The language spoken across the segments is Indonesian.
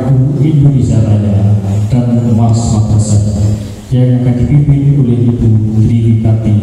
lagu Indonesia Raya dan Mas Madrasah yang akan dipimpin oleh Ibu Triwikati.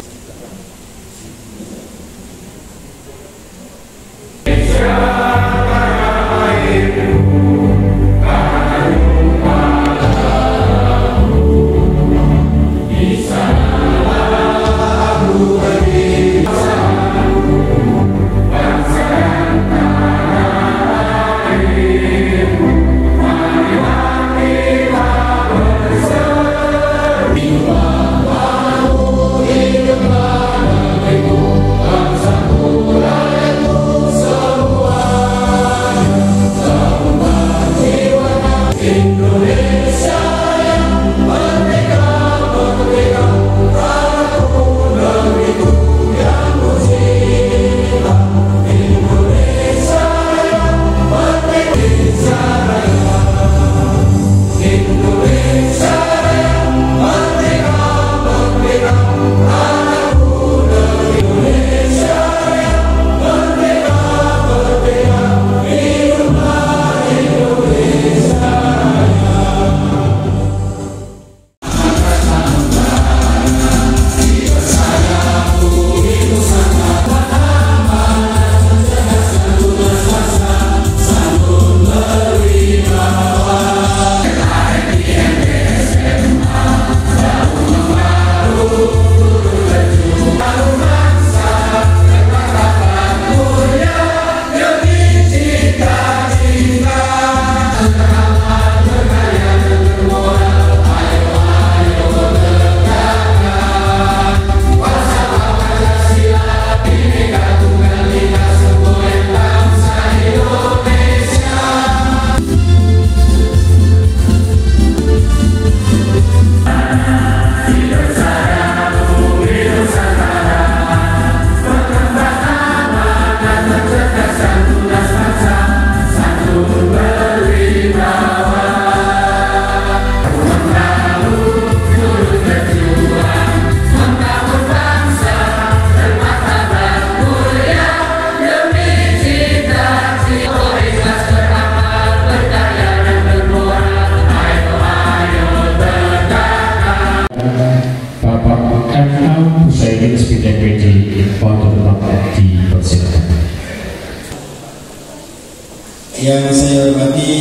Yang saya hormati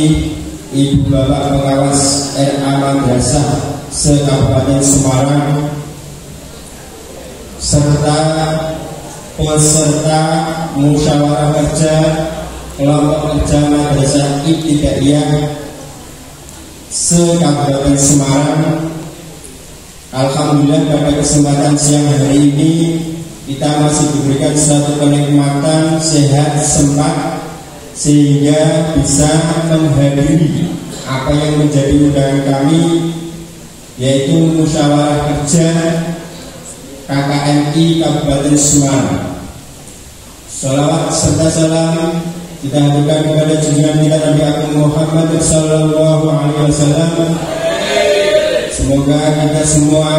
Ibu Bapak Pengawas RA Madrasah se-Kabupaten Semarang serta peserta musyawarah kerja kelompok kerja Madrasah Ibtidaiyah se-Kabupaten Semarang. Alhamdulillah pada kesempatan siang hari ini kita masih diberikan satu kenikmatan sehat sempat sehingga bisa menghadiri apa yang menjadi undangan kami, yaitu musyawarah kerja KKMI Kabupaten Semarang. Sholawat serta salam kita haturkan kepada junjungan kita Nabi Agung Muhammad Sallallahu Alaihi Wasallam. Semoga kita semua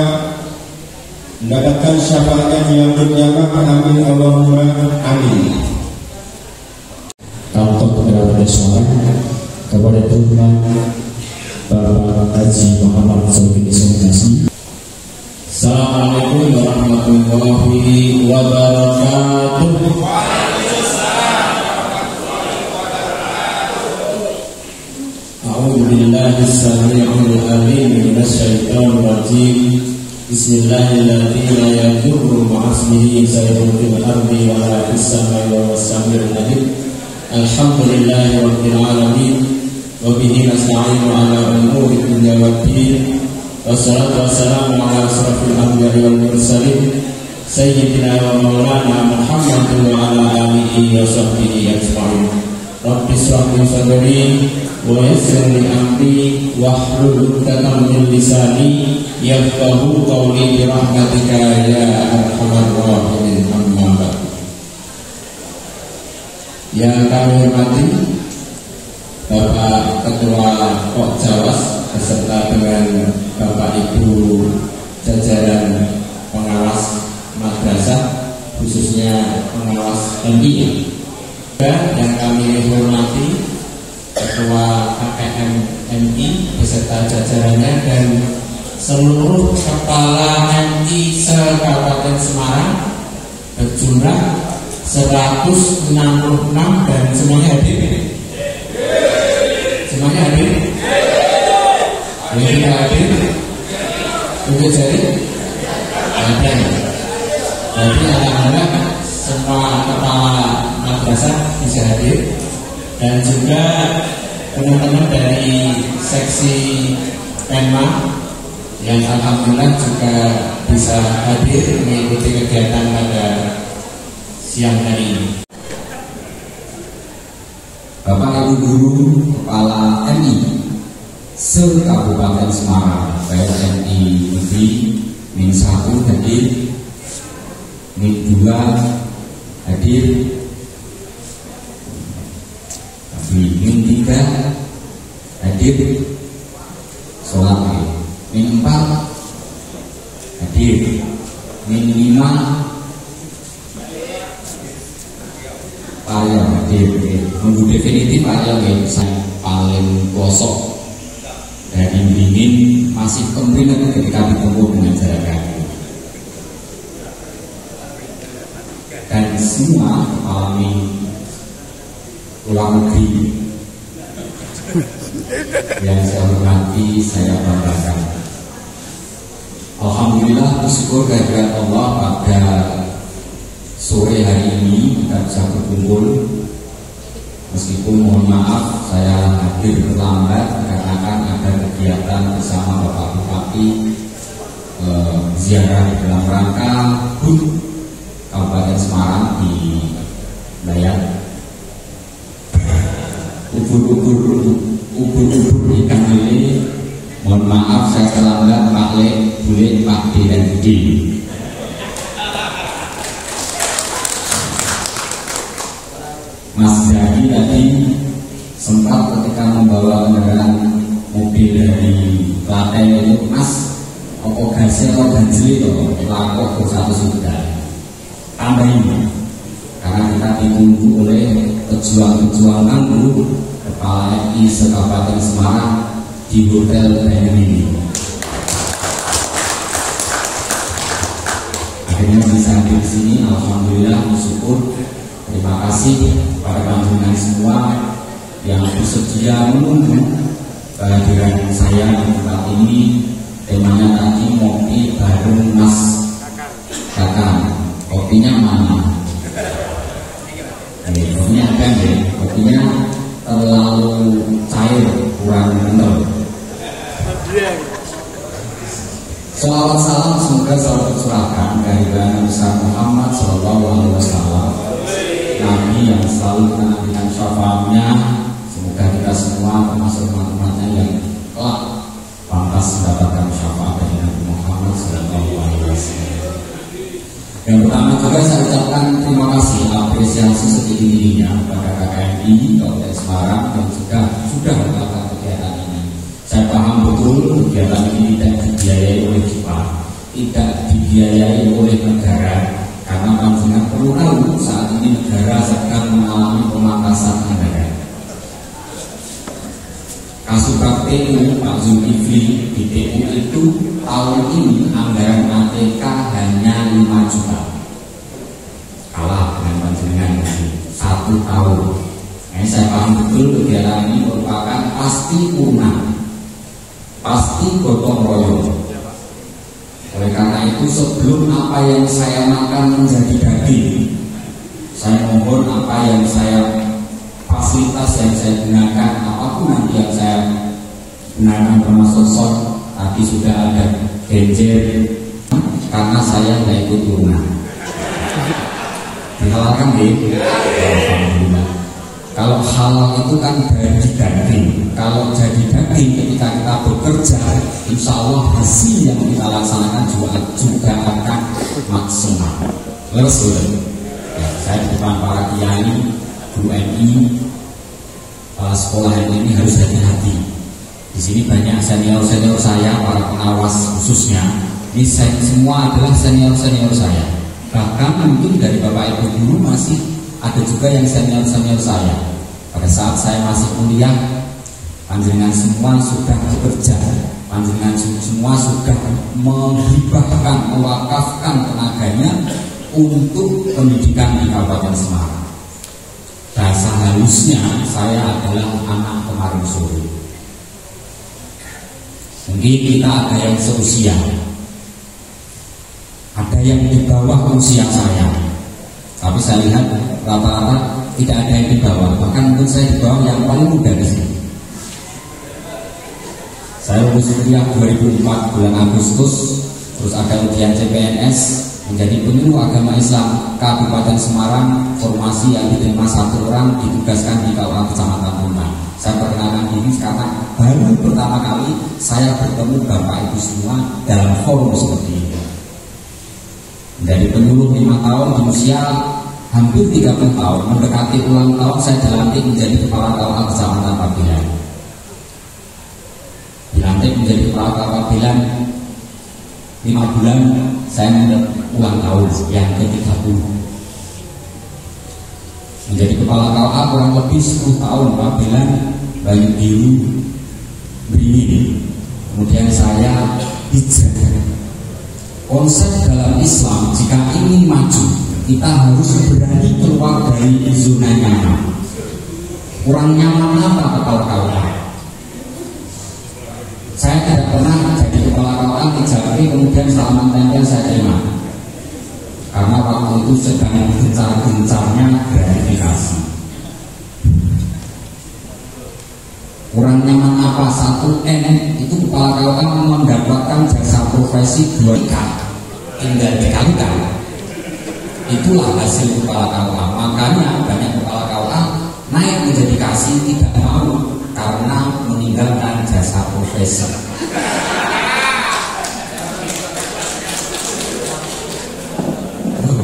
mendapatkan syafaat yang berkiamat. Amin Allahumma amin. Kantor Kabupaten Semarang kepada Tuhan Bapak Haji Muhammad Sulki Sumkasi. Assalamualaikum warahmatullahi wabarakatuh. A'udzu billahi as-sami'il 'alim minasy syaithanir rajim. Bismillahirrahmanirrahim. La yadurru ma'as ismihi sayyidul ardi wa la fis-samai wa was-sami'ul 'alim. Alhamdulillahi rabbil alamin wa bihi nasta'inu 'ala umuri dunya waddin. Wassalatu wassalamu 'ala asrofil anbiya'i wal mursalin sayyidina wa maulana Muhammadin wa 'ala alihi wa sahbihi ajma'in. Rabbi shrah li sadri wa yassir li amri wahlul 'uqdatam min lisani yafqahu qawli bi rahmatika ya arhamar rahimin. Amma ba'd. Yang kami hormati Bapak Ketua Pokjawas beserta dengan Bapak Ibu jajaran pengawas madrasah, khususnya pengawas MI. Dan yang kami hormati Ketua KKM MI beserta jajarannya dan seluruh kepala MI se-Kabupaten Semarang berjumlah 166 dan semuanya hadir. Semuanya hadir. Yang tidak hadir untuk jari ada. Jadi alhamdulillah semua kepala madrasah bisa hadir dan juga teman-teman dari seksi Penma yang alhamdulillah juga bisa hadir mengikuti kegiatan pada siang hari ini. Bapak Ibu Guru Kepala MI se-Kabupaten Semarang, baik MI Negeri Min 1 hadir, Min 2 hadir, Min 3 hadir, sholat Min 4 hadir, Min 5 Payah hadir. Nunggu definitif aja saya paling kosong dari dingin masih kemungkinan ketika ditempuh dengan jarak kaki. Dan semua kepala luar negeri yang saya hormati, saya banggakan. Alhamdulillah, bersyukur kehadirat Allah pada sore hari ini kita bisa berkumpul. Meskipun mohon maaf saya hadir terlambat karena ada kegiatan bersama Bapak Bupati ziarah dalam rangka HUT Kabupaten Semarang di Bayan. Ubur ikan lele. Mohon maaf saya terlambat Pak Le, Bule, Pak D dan D. Mas Jadi tadi sempat ketika membawa kendaraan mobil dari Klaten itu, Mas, apa gasnya atau ganjil itu lakok ke satu sudah tambah ini karena kita ditunggu oleh pejuang-pejuang dulu Kepala MI se-Kabupaten Semarang di Hotel Bayan ini. Akhirnya bisa di sini, alhamdulillah, bersyukur. Terima kasih kepada panjenengan semua yang bersedia menunggu kehadiran saya di tempat ini. Temanya tadi ngopi bareng Mas Kakak. Kopinya mana? Kopinya kan ya? Kopinya terlalu cair, kurang kental. Salawat salam semoga selalu tercurahkan dari Nabi Muhammad SAW, Nabi yang selalu menantikan syafaatnya. Semoga kita semua termasuk teman-temannya yang kelak pantas mendapatkan syafaat dari Nabi Muhammad SAW. Yang pertama juga saya ucapkan terima kasih, apresiasi setinggi-tingginya kepada KKMI Kabupaten Semarang yang juga sudah melakukan kegiatan ini. Saya paham betul kegiatan ini tidak dibiayai oleh kita, tidak dibiayai oleh negara. Karena panjenengan perlu tahu saat ini negara sedang mengalami pemangkasan anggaran. Kasubag TU Pak Zulkifli di TU itu tahun ini anggaran ATK hanya 5 juta. Kalah dengan panjenengan satu tahun. Saya paham betul kegiatan ini merupakan pasti punah, pasti gotong royong. Oleh karena itu sebelum apa yang saya makan menjadi daging, saya mohon apa yang saya fasilitas yang saya gunakan, apapun nanti yang saya gunakan termasuk sop, tadi sudah ada genjer, karena saya nggak ikut turunan. Dihalalkan deh. Alhamdulillah. Kalau halal itu kan dari daging. Kalau jadi daging ketika kita bekerja, insya Allah hasil yang kita laksanakan juga akan maksimal. Leres ya, saya di depan para kiai, guru MI, kepala sekolah ini harus hati-hati. Di sini banyak senior-senior saya, para pengawas khususnya. Ini semua adalah senior-senior saya. Bahkan mungkin dari bapak ibu guru masih ada juga yang senior-senior saya. Pada saat saya masih kuliah, panjenengan semua sudah bekerja, panjenengan semua sudah menghibahkan, mewakafkan tenaganya untuk pendidikan di Kabupaten Semarang. Bahasa halusnya, saya adalah anak kemarin sore. Mungkin kita ada yang seusia, ada yang di bawah usia saya. Tapi saya lihat rata-rata tidak ada yang di bawah. Bahkan menurut saya di bawah yang paling muda di sini. Saya lulus kuliah 2004 bulan Agustus, terus ada ujian CPNS menjadi penyuluh agama Islam Kabupaten Semarang. Formasi yang diterima 1 orang ditugaskan di KUA Kecamatan Tumbang. Saya perkenalkan diri karena baru pertama kali saya bertemu bapak ibu semua dalam forum seperti ini. Dari penyuluh 5 tahun di usia hampir 30 tahun, mendekati ulang tahun saya dilantik menjadi kepala KUA Kecamatan Pabilan. Dilantik menjadi kepala KUA Pabilan 5 bulan, saya ulang tahun yang ke-30. Menjadi kepala KUA kurang lebih 10 tahun, Pabilan, Banyu Biru, Beringin. Kemudian saya hijrah. Konsep dalam Islam, jika ingin maju, kita harus berani keluar dari zona nyaman. Kurang nyaman apa kepala KUA? Saya tidak pernah jadi kepala KUA di Japri, kemudian selama tempel saya terima. Karena waktu itu sedang gencar-gencarnya gratifikasi. Kurang nyaman apa? 1M itu kepala KUA mendapatkan jasa profesi 2 kali. Tinggal dikalikan. Itulah hasil kepala KUA. Makanya banyak kepala KUA naik menjadi kasih tidak mau karena meninggalkan jasa profesi.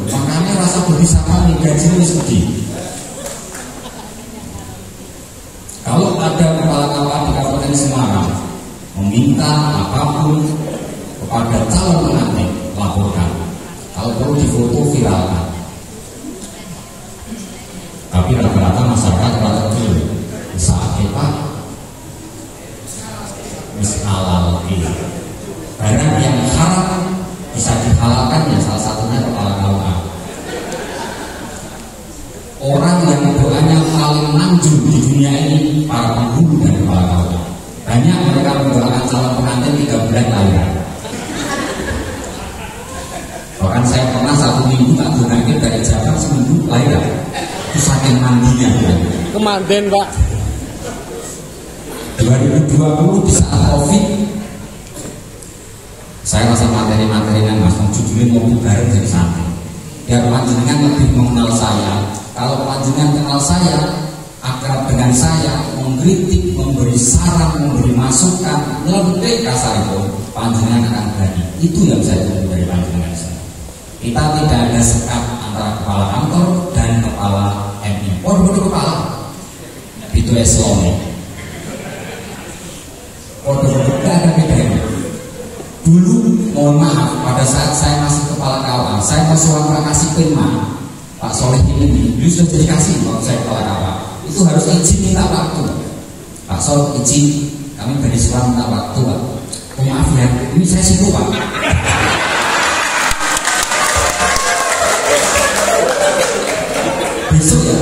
Makanya rasa bersama gajinya sedih. Kalau ada kepala KUA di Kabupaten Semarang meminta apapun kepada calon pengantin, laporkan. Kalau perlu difoto, viralkan. Tapi rata-rata masyarakat rata kecil saat kita halal ini. Barang yang haram bisa dihalalkan ya salah satunya kepala KUA. Orang yang doanya paling manjur di dunia ini para penghulu dan kepala KUA. Banyak mereka mendoakan calon pengantin 3 bulan lahiran. Bahkan saya pernah 1 minggu tak doakan dari Jakarta seminggu lahiran. Itu saking mandinya. Kemanten Pak. 2020 di saat COVID, saya rasa materi-materinya Mas, judulnya ngopi bareng jadi santai. Biar panjenengan lebih mengenal saya. Kalau panjenengan kenal saya, akrab dengan saya, mengkritik, memberi saran, memberi masukan, lebih kasar itu, panjenengan akan berani. Itu yang saya tunggu dari panjenengan saya. Kita tidak ada sekat antara kepala kantor dan kepala MI. Bodoh kepala, itu eselon. Bodoh tidak ada bedanya. Dulu, mohon maaf, pada saat saya masih kepala KUA, saya persoalan kasih firman. Pak Soleh ini, beliau sudah jadi kasih waktu saya kepala KUA. Itu harus izin minta waktu. Pak Sol izin, kami dari sekolah minta waktu Pak. Oh, maaf ya, ini saya sibuk Pak. Besok ya,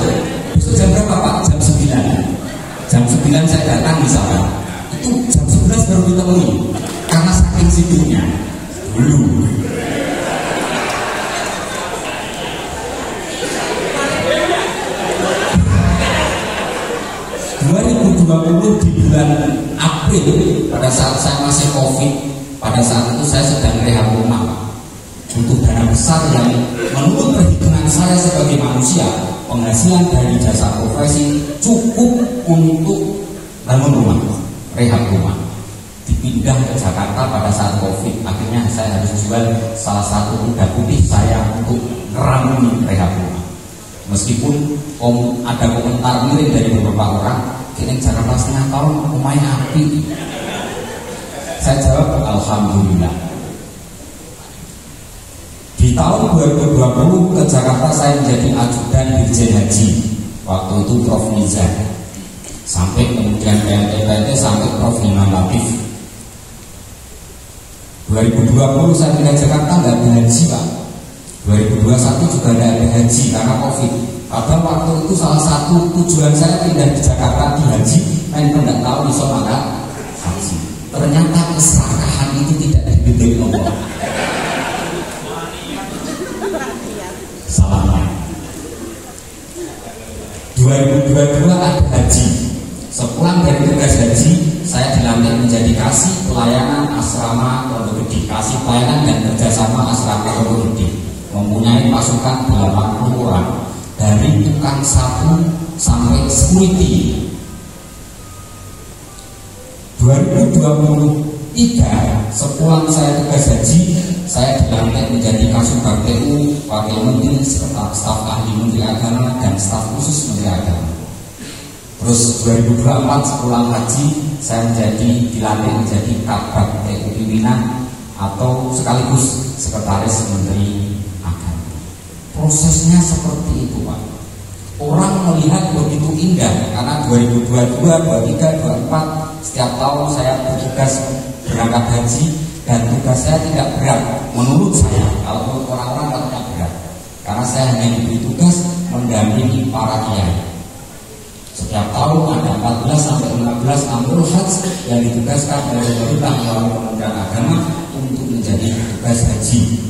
besok jam berapa Pak? Jam 9. Jam 9 saya datang misalkan. Itu jam 11 baru ditemui karena saking sibuknya. dulu. di bulan April pada saat saya masih COVID, pada saat itu saya sedang rehab rumah, butuh dana besar yang menurut perhitungan saya sebagai manusia penghasilan dari jasa profesi cukup untuk bangun rumah, rehab rumah. Dipindah ke Jakarta pada saat COVID, akhirnya saya harus jual salah satu kuda putih saya untuk ngerampuni rehab rumah. Meskipun ada komentar miring dari beberapa orang, kini Jakarta setengah tahun lumayan api. Saya jawab alhamdulillah. Di tahun 2020 ke Jakarta saya menjadi ajudan Dirjen Haji. Waktu itu Prof Nizar, sampai kemudian PNT sampai Prof Imam Latif. 2020 saya pindah Jakarta nggak ada haji Pak. 2021 juga tidak ada haji karena COVID. Padahal waktu itu salah satu tujuan saya pindah di Jakarta di haji, main tidak tahu bisa makan haji. Ternyata keserakahan itu tidak dibimbing Allah. Salahnya. 2022 ada haji. Sepulang dari tugas haji, saya dilantik menjadi kasih pelayanan asrama Pondok Gede, kasih pelayanan dan kerjasama asrama Pondok Gede, mempunyai pasukan 80 orang dari tukang sapu sampai security. 2023 sepulang saya tugas haji, saya dilantik menjadi Kasubag PU, Wakil Menteri, staf ahli Menteri Agama dan staf khusus Menteri Agama. Terus 2024 sepulang haji saya dilantik menjadi Kabag PU pimpinan atau sekaligus sekretaris Menteri Agama. Prosesnya seperti itu Pak. Orang melihat begitu indah karena 2022, 2023, 2024 setiap tahun saya bertugas berangkat haji dan tugas saya tidak berat menurut saya. Kalau menurut orang-orang katanya berat karena saya hanya diberi tugas mendampingi para kiai. Setiap tahun ada 14 sampai 15 amil haji yang ditugaskan oleh pemerintah melalui Kementerian Agama untuk menjadi tugas haji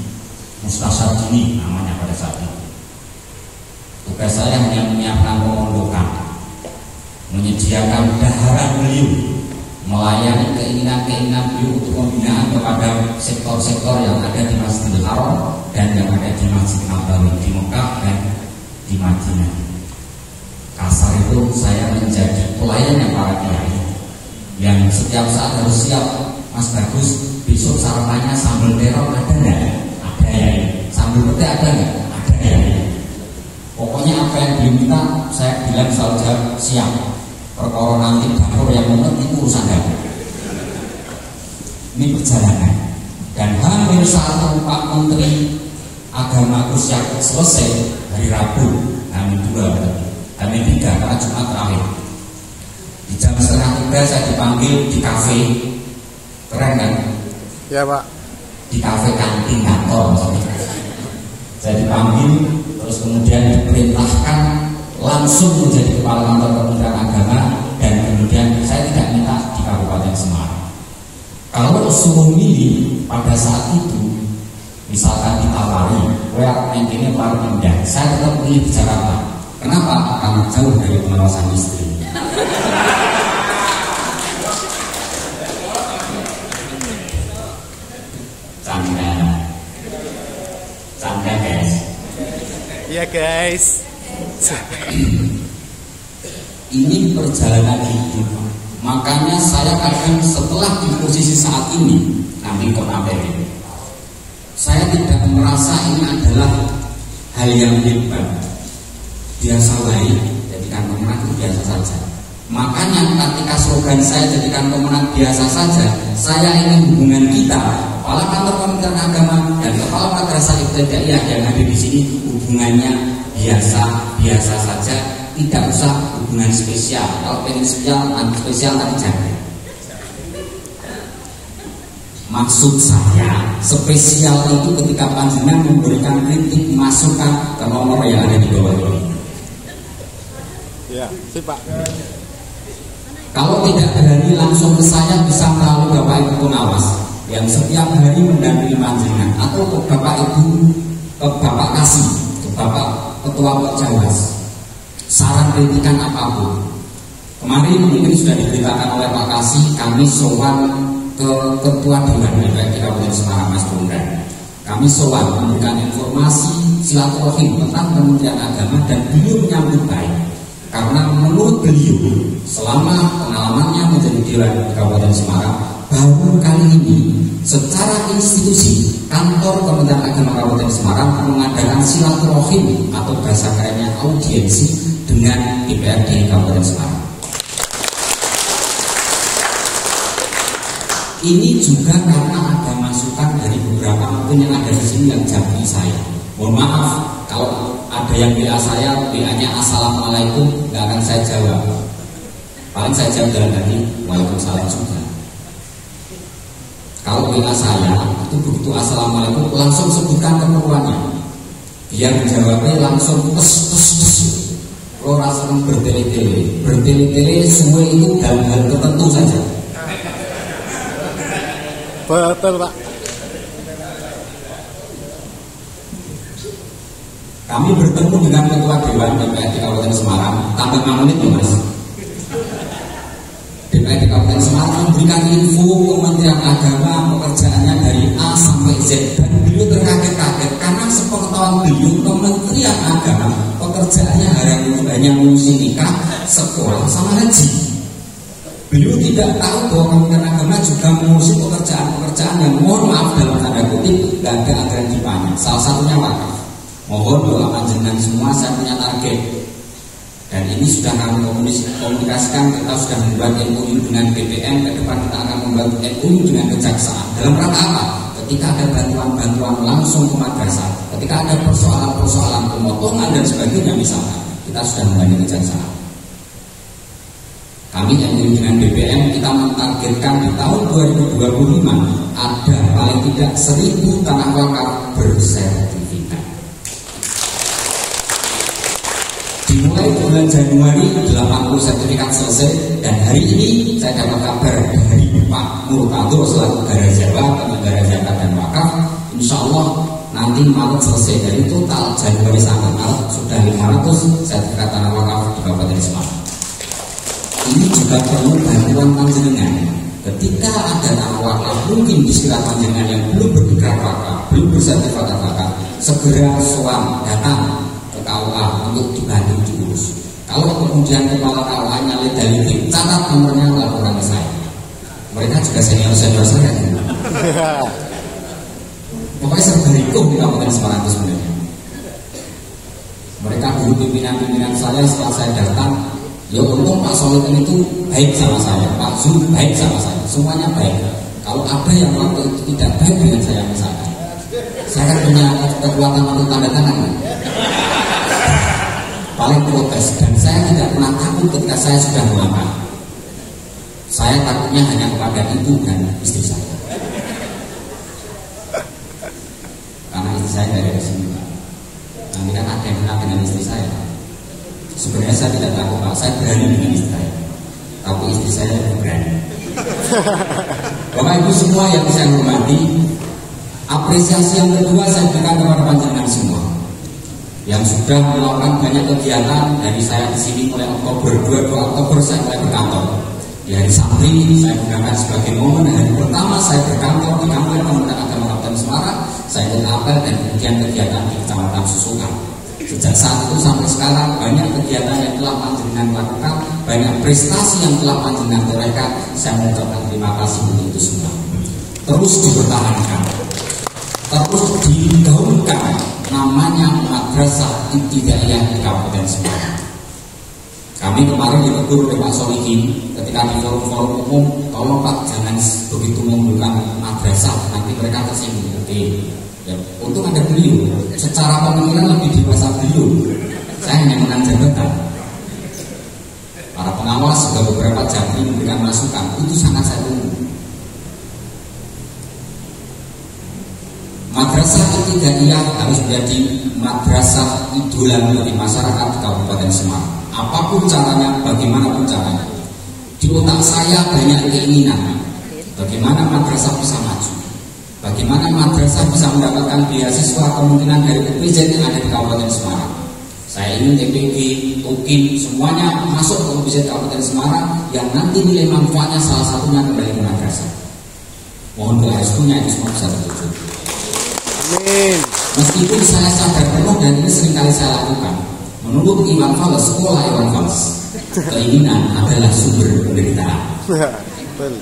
mustasyar dini namanya pada saat itu. Tugas saya hanya menyiapkan pemondokan, menyediakan daharan beliau, melayani keinginan-keinginan beliau untuk pembinaan kepada sektor-sektor yang ada di Masjidil Haram dan yang ada di Masjid Nabawi di Mekah dan di Madinah. Kasar itu saya menjadi pelayan para kiai yang setiap saat harus siap. Mas Bagus, besok sarapannya sambal terong ada nggak? Ada ya. Sambal pete ada nggak? Ada ya. Pokoknya apa yang diminta saya bilang selalu jawab siap. Perkara nanti dapur yang menurut itu urusan dapur. Ini perjalanan dan hampir satu Pak Menteri Agama Gus Yakut selesai hari Rabu, Hamin 2 Hamin 3 karena Jumat terakhir. Di jam 2:30 saya dipanggil di kafe, keren kan? Ya Pak. Di kafe kantin kantor. Saya dipanggil, terus kemudian diperintahkan langsung menjadi kepala kantor Kementerian Agama dan kemudian saya tidak minta di Kabupaten Semarang. Kalau suruh milih pada saat itu, misalkan ditawari, ini paling indah, saya tetap pilih di Jakarta. Kenapa? Karena jauh dari pengawasan istri. Canda guys. Iya guys. Ini perjalanan hidup. Makanya saya kadang setelah di posisi saat ini, nanti ini, saya tidak merasa ini adalah hal yang hebat. Biasa baik, jadikan pemenang itu biasa saja. Makanya ketika slogan saya jadikan pemenang biasa saja, saya ingin hubungan kita, kepala kantor Kementerian Agama dan kepala madrasah ibtidaiyah yang ada di sini hubungannya biasa saja, tidak usah hubungan spesial. Kalau pengen spesial nanti jangan. Maksud saya spesial itu ketika panjenengan memberikan kritik masukan ke nomor yang ada di bawah ini. Ya, sip Pak. Kalau tidak berani langsung ke saya bisa melalui Bapak Ibu pengawas. yang setiap hari mendampingi panjenengan, atau ke Bapak Ibu, ke Bapak Kasih, ke Bapak Ketua Perjawas, saran kritikan apapun. Kemarin mungkin sudah diberitakan oleh Pak Kasih, kami sowan ke Ketua Dewan DPRD Kabupaten Semarang, Mas Bondan. Kami sowan memberikan informasi silaturahim tentang Kementerian Agama, dan beliau menyambut baik karena menurut beliau selama pengalamannya menjadi Dewan di Kabupaten Semarang, baru kali ini secara institusi kantor Kementerian Agama Kabupaten Semarang mengadakan silaturahim atau bahasa kerennya audiensi dengan DPRD Kabupaten Semarang. Ini juga karena ada masukan dari beberapa mungkin yang ada di sini yang jawab saya. Mohon maaf kalau ada yang WA saya, WA-nya assalamualaikum, nggak akan saya jawab. Paling saya jawab dalam hati, waalaikumsalam juga. Kalau WA saya itu begitu assalamualaikum, langsung sebutkan keperluannya. Biar menjawabnya langsung tes. Kalau rasakan bertele-tele semua itu dalam hal tertentu saja. Betul, Pak. Kami bertemu dengan Ketua Dewan DPRD Kabupaten Semarang, tambah 5 menit ya Mas. DPRD Kabupaten Semarang memberikan info Kementerian Agama pekerjaannya dari A sampai Z, dan beliau terkaget-kaget karena sepengetahuan beliau Kementerian Agama pekerjaannya hanya ngurusin nikah, sekolah, sama haji. Beliau tidak tahu bahwa Kementerian Agama juga mengurusi pekerjaan-pekerjaan yang mohon maaf dalam tanda kutip gak ada aturan dipanya. Salah satunya wakaf. Mohon doa panjenengan semua, saya punya target. Dan ini sudah kami komunikasikan, kita sudah membuat MOU dengan BPN, ke depan kita akan membuat MOU dengan kejaksaan. Dalam rangka apa? Ketika ada bantuan-bantuan langsung ke madrasah, ketika ada persoalan-persoalan pemotongan dan sebagainya misalnya, kita sudah membantu kejaksaan. Kami yang dengan BPN kita mentargetkan di tahun 2025 ada paling tidak 1000 tanah wakaf bersertifikat. Dimulai bulan Januari 80 sertifikat selesai, dan hari ini saya dapat kabar dari Pak Murtado selaku Negara Jawa, Negara Zakat dan Wakaf, insya Allah nanti Maret selesai. Dari total Januari sampai Maret sudah 500 sertifikat tanah wakaf di Kabupaten Semarang. Ini juga perlu bantuan panjenengan. Ketika ada tanah wakaf mungkin di sekitar panjenengan yang belum berpikiran wakaf, belum bersertifikat wakaf, segera sowan datang ke KUA untuk dibantu diurus. Kalau kemudian kepala KUA-nya lidah-lidah, catat nomornya, laporan ke saya. Mereka juga senior-senior saya. Pokoknya serba hukum di Kabupaten Semarang itu sebenarnya. Mereka dulu pimpinan-pimpinan saya setelah saya datang. Ya untung Pak Solihin itu baik sama saya, Pak Zul baik sama saya, semuanya baik. Kalau ada yang waktu itu tidak baik dengan saya misalkan, saya kan punya kekuatan untuk tanda tangan, paling protes, dan saya tidak pernah takut ketika saya sudah melamar. Saya takutnya hanya kepada ibu dan istri saya, karena istri saya dari sini. Nanti kan ada yang kenal dengan istri saya. Sebenarnya saya tidak takut Pak, saya berani dengan istri saya, tapi istri saya tidak berani. Bapak Ibu semua yang saya hormati, apresiasi yang kedua saya berikan kepada panjenengan semua yang sudah melakukan banyak kegiatan. Dari saya di sini mulai Oktober, 22 Oktober saya mulai berkantor. Di hari Sabtu saya gunakan sebagai momen hari pertama saya berkantor di kantor Kementerian Agama Kabupaten Semarang. Saya ikut apel dan kemudian kegiatan di Kecamatan Susukan. Sejak saat itu sampai sekarang banyak kegiatan yang telah panjenengan lakukan, banyak prestasi yang telah panjenengan torehkan. Saya mengucapkan terima kasih untuk itu semua. Terus dipertahankan, terus digaungkan namanya Madrasah Ibtidaiyah di Kabupaten Semarang. Kami kemarin ditegur oleh Pak Solihin ketika di forum-forum umum, tolong Pak jangan begitu membuka madrasah, nanti mereka tersinggung. Ya, untung ada beliau, secara pemikiran lebih dewasa beliau. Saya hanya menang jabatan. Para pengawas juga beberapa jabri memberikan masukan, itu sangat saya tunggu. Madrasah Ibtidaiyah harus menjadi madrasah idola bagi masyarakat di Kabupaten Semarang. Apapun caranya, bagaimanapun caranya. Di otak saya banyak keinginan bagaimana madrasah bisa maju. Bagaimana madrasah bisa mendapatkan beasiswa kemungkinan dari UPZ yang ada di Kabupaten Semarang. Saya ingin TPG, TUKIN, semuanya masuk ke UPZ Kabupaten Semarang yang nanti nilai manfaatnya salah satunya kembali ke madrasah. Mohon doa restunya itu semua bisa terwujud. Amin. Meskipun saya sadar penuh dan ini seringkali saya lakukan, menurut Imam Fals, sekolah Imam Fals, keinginan adalah sumber penderitaan. Betul.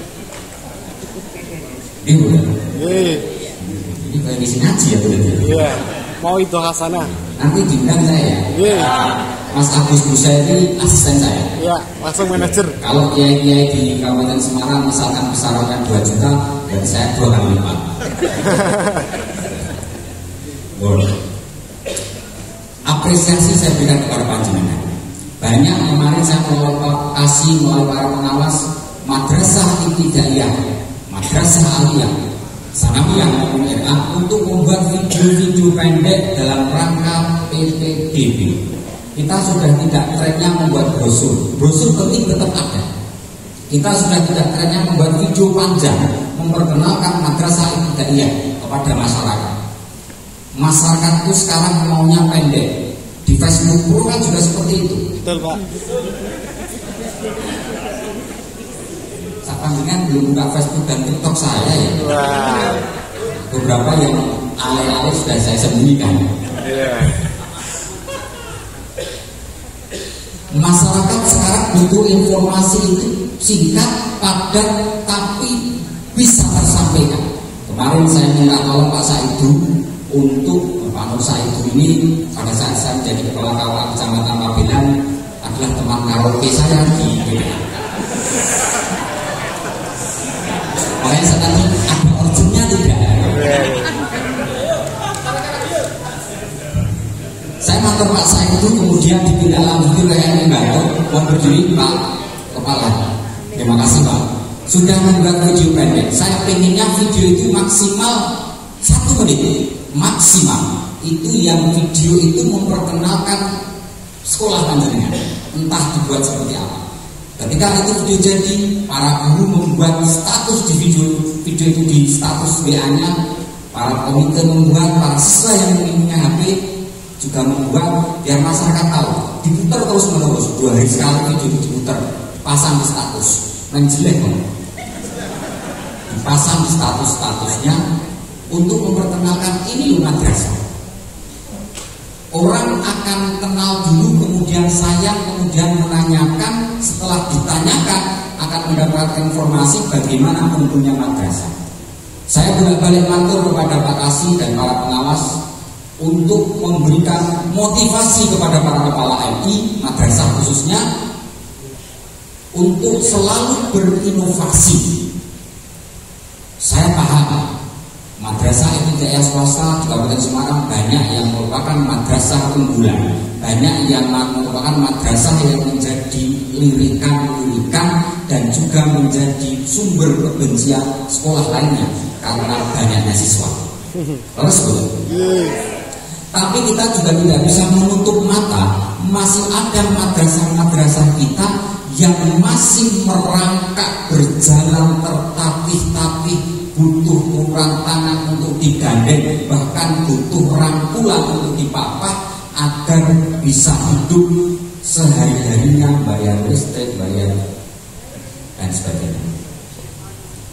Ini bukan? Ini kayak di sini ngaji ya betul. Iya. Mau itu hasanah. Nanti diundang saya. Iya. Mas Agus Busairi asisten saya. Iya, langsung manajer. Kalau kiai-kiai di Kabupaten Semarang misalkan besarannya 2 juta dan saya 2 kali lipat. Boleh. Apresiasi saya berikan kepada panjenengan. Banyak kemarin saya melalui para pengawas madrasah ibtidaiyah, madrasah aliyah, sanawiyah maupun RA untuk membuat video-video pendek dalam rangka PPDB. Kita sudah tidak trennya membuat brosur penting tetap ada. Kita sudah tidak trennya membuat video panjang memperkenalkan madrasah ibtidaiyah kepada masyarakat. Masyarakatku sekarang maunya pendek. Di Facebook Pro kan juga seperti itu. Betul, Pak. Saya panjenengan belum buka Facebook dan TikTok saya ya. Wah. Beberapa yang alay-alay sudah saya sembunyikan. Iya. Masyarakat sekarang butuh informasi itu singkat, padat, tapi bisa tersampaikan. Kemarin saya minta tolong Pak Saidu untuk Pak Nur Saidu ini pada saat saya menjadi kepala KUA Kecamatan Pabelan adalah teman karaoke saya di BPA. Makanya saya tadi ada urgennya tidak? Saya matur Pak Saidu kemudian ditindaklanjuti oleh MI Bantul. Mohon berdiri Pak Kepala. Terima kasih Pak. Sudah membuat video pendek. Saya pengennya video itu maksimal 1 menit. Maksimal itu yang video itu memperkenalkan sekolah panjenengan, entah dibuat seperti apa. Ketika itu video jadi, para guru membuat status di video itu di status WA-nya, para komite membuat, para siswa yang punya HP juga membuat, biar masyarakat tahu. Diputar terus menerus, 2 hari sekali video itu diputar, pasang di status, menjelek dong. Dipasang di statusnya untuk memperkenalkan ini loh madrasah. Orang akan kenal dulu, kemudian sayang, kemudian menanyakan, setelah ditanyakan akan mendapatkan informasi bagaimana untungnya madrasah. Saya bolak-balik matur kepada Pak Kasih dan para pengawas untuk memberikan motivasi kepada para kepala MI, madrasah khususnya, untuk selalu berinovasi. Saya paham madrasah ibtidaiyah swasta di Kabupaten Semarang banyak yang merupakan madrasah unggulan, banyak yang merupakan madrasah yang menjadi lirikan dan juga menjadi sumber kebencian sekolah lainnya karena banyaknya siswa. Terus tapi kita juga tidak bisa menutup mata, masih ada madrasah-madrasah kita yang masih merangkak berjalan tertatih-tatih, butuh turun tangan untuk digandeng, bahkan butuh rangkulan untuk dipapah agar bisa hidup sehari-harinya, bayar listrik, bayar dan sebagainya.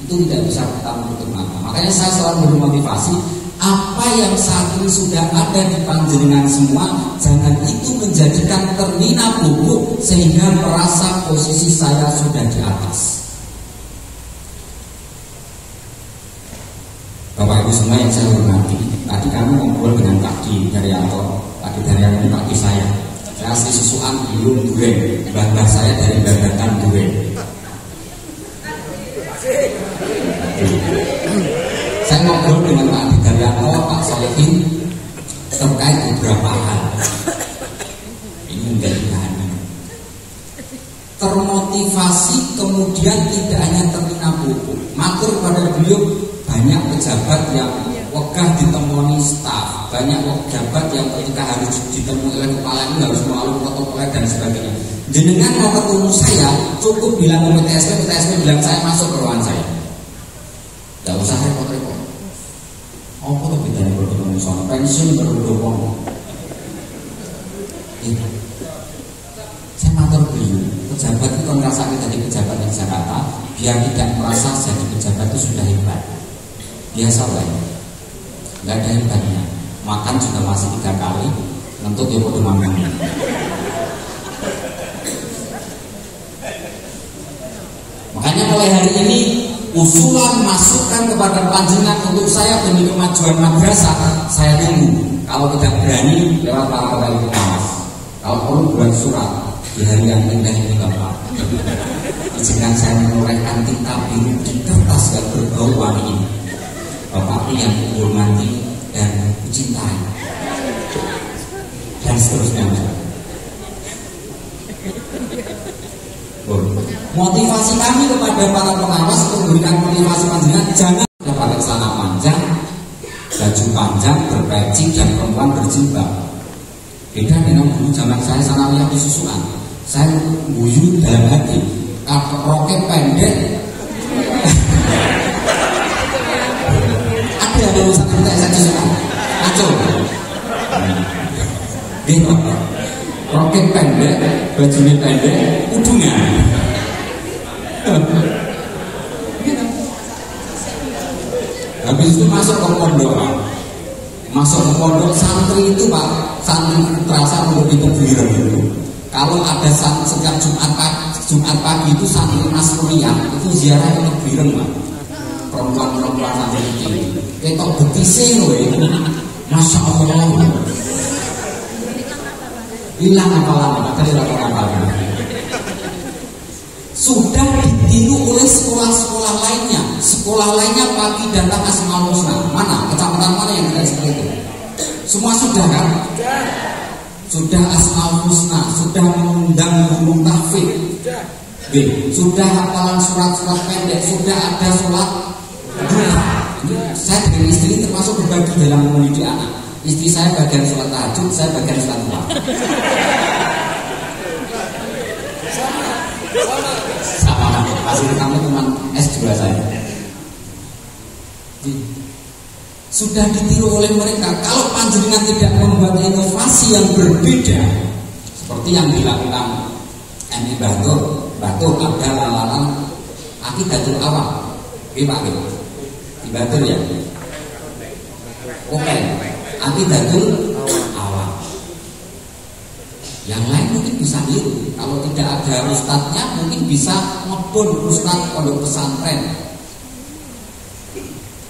Itu tidak bisa kita menutup mata. Makanya saya selalu bermotivasi, apa yang saat ini sudah ada di panjenengan semua, jangan itu menjadikan termina pupuk sehingga merasa posisi saya sudah di atas. Bapak Ibu semua yang saya hormati, tadi kami ngobrol dengan Pak Di Daryanto. Pak Di Daryanto ini Pak Di saya asli susuan Ilung Duren, bangga saya dari Babatan Duren. Saya ngobrol dengan Pak Di Daryanto, Pak Solehin terkait beberapa hal. Ini menjadi bahan termotivasi, kemudian tidak hanya terkena pupuk. Matur kepada beliau, banyak pejabat yang wegah ditemui staf, banyak pejabat yang ketika harus ditemui oleh kepala ini harus melalui protokol dan sebagainya. Jenengan mau ketemu saya, cukup bilang ke PTSP bilang saya masuk ke ruangan saya. Tidak usah repot-repot. Apa tuh bedanya bertemu sama pensiun berdua? Saya matur beliau, pejabat itu merasakan jadi pejabat di Jakarta, biar tidak merasa jadi pejabat itu sudah hebat. Biasa lah, nggak ada hebatnya. Makan juga masih 3 kali, untuk dia kudu makan. Makanya mulai hari ini usulan masukan kepada panjenengan untuk saya demi kemajuan madrasah saya tunggu. Kalau tidak berani lewat para pegawai pengawas, kalau perlu buat surat di hari yang indah ini Bapak, izinkan saya menorehkan tinta biru di kertas yang berbau wangi ini. Bapak yang dihormati dan dicintai dan seterusnya. Motivasi kami kepada para pengawas untuk memberikan motivasi panjenengan, jangan pakai celana panjang, baju panjang, berpeci, dan perempuan berjilbab. Beda dengan dulu zaman saya sanawiyah di susuan. Saya guyu dalam hati, roknya pendek. Ada yang berusaha kita saya susuan, ngaco. Gitu. Roknya pendek, bajunya pendek, udungan. Habis itu masuk ke pondok, santri itu Pak, santri terasa untuk dikebiri itu. Kalau ada setiap Jumat pagi itu santri Nasruliyah itu ziarah ke kebiri Pak. Perempuan santri itu, ketok betise loh, masya Allah. Hilang apa tadi apa? Sudah ditiru oleh sekolah-sekolah lainnya. Sekolah lainnya pagi datang Asmaul Husna. Mana? Kecamatan mana yang tidak seperti itu? Semua sudah kan? Sudah Asmaul Husna, sudah mengundang guru tahfidz. Sudah hafalan surat-surat pendek, sudah ada sholat duha. Saya dengan istri termasuk berbagi dalam mendidik anak. Istri saya bagian sholat tahajud, saya bagian sholat duha. Sama hasil kamu cuma S2 saya. Sudah ditiru oleh mereka. Kalau panjenengan tidak membuat inovasi yang berbeda seperti yang dilakukan MI Batur ada larangan akidatul awam. Pak Batur ya. Oke, akidatul awam. Yang lain mungkin bisa niru. Kalau tidak ada ustadznya mungkin bisa ngebon ustadz pondok pesantren.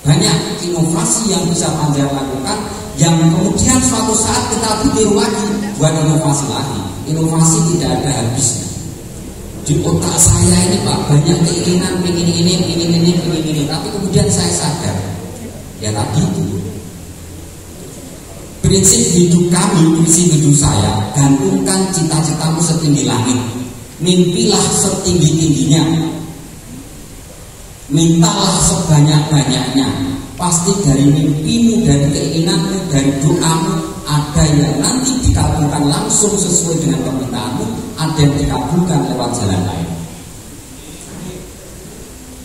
Banyak inovasi yang bisa panjenengan lakukan, yang kemudian suatu saat kita tiru lagi buat inovasi lagi. Inovasi tidak ada habisnya. Di otak saya ini Pak banyak keinginan, ingin ini, tapi kemudian saya sadar ya tadi itu. Prinsip hidup kami, prinsip hidup saya, gantungkan cita-citamu setinggi langit, mimpilah setinggi-tingginya, mintalah sebanyak-banyaknya. Pasti dari mimpimu, dari keinginanmu, dari doamu, ada yang nanti dikabulkan langsung sesuai dengan permintaanmu, ada yang dikabulkan lewat jalan lain.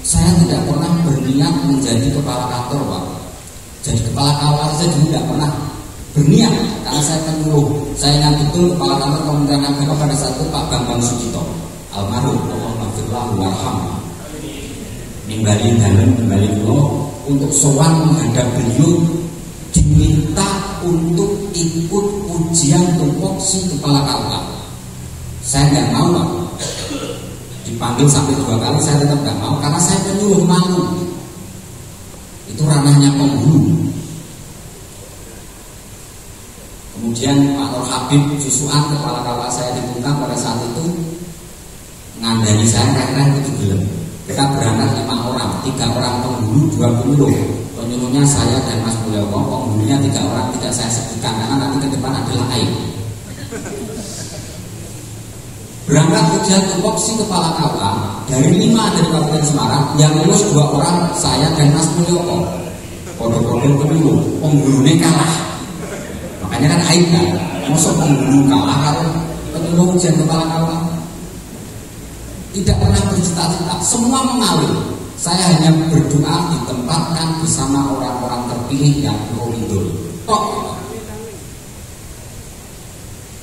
Saya tidak pernah berniat menjadi kepala kantor Pak. Jadi kepala kantor saya dulu tidak pernah berniat, karena saya penyuluh. Saya ingat betul kepala kantor Kementerian Agama pada saat itu Pak Bambang Sujito almarhum, Allahumma warham. Nimbali dalam kembali dulu untuk sowan menghadap beliau, diminta untuk ikut ujian tupoksi kepala KUA. Saya nggak mau Pak. Dipanggil sampai 2 kali saya tetap nggak mau karena saya penyuluh, malu. Itu ranahnya penghulu. Kemudian Pak Nur Habib Susuan kepala KUA saya ditunggang pada saat itu ngandani saya keren itu gelem. Kita berangkat 5 orang, 3 orang penghulu, 2 penyuluh. Penyuluhnya saya dan Mas Mulyoko, penghulunya 3 orang tidak saya sebutkan karena nanti ke depan adalah aib. Berangkat ujian tupoksi kepala KUA dari 5 dari Kabupaten Semarang, yang lulus 2 orang, saya dan Mas Mulyoko. Kodok-kodok penyuluh, penghulunya kalah. Makanya kan aib kan, maksud penghulu kalah kalau penyuluh ujian kepala KUA. Tidak pernah bercita-cita, semua mengalir. Saya hanya berdoa ditempatkan bersama orang-orang terpilih yang ridho.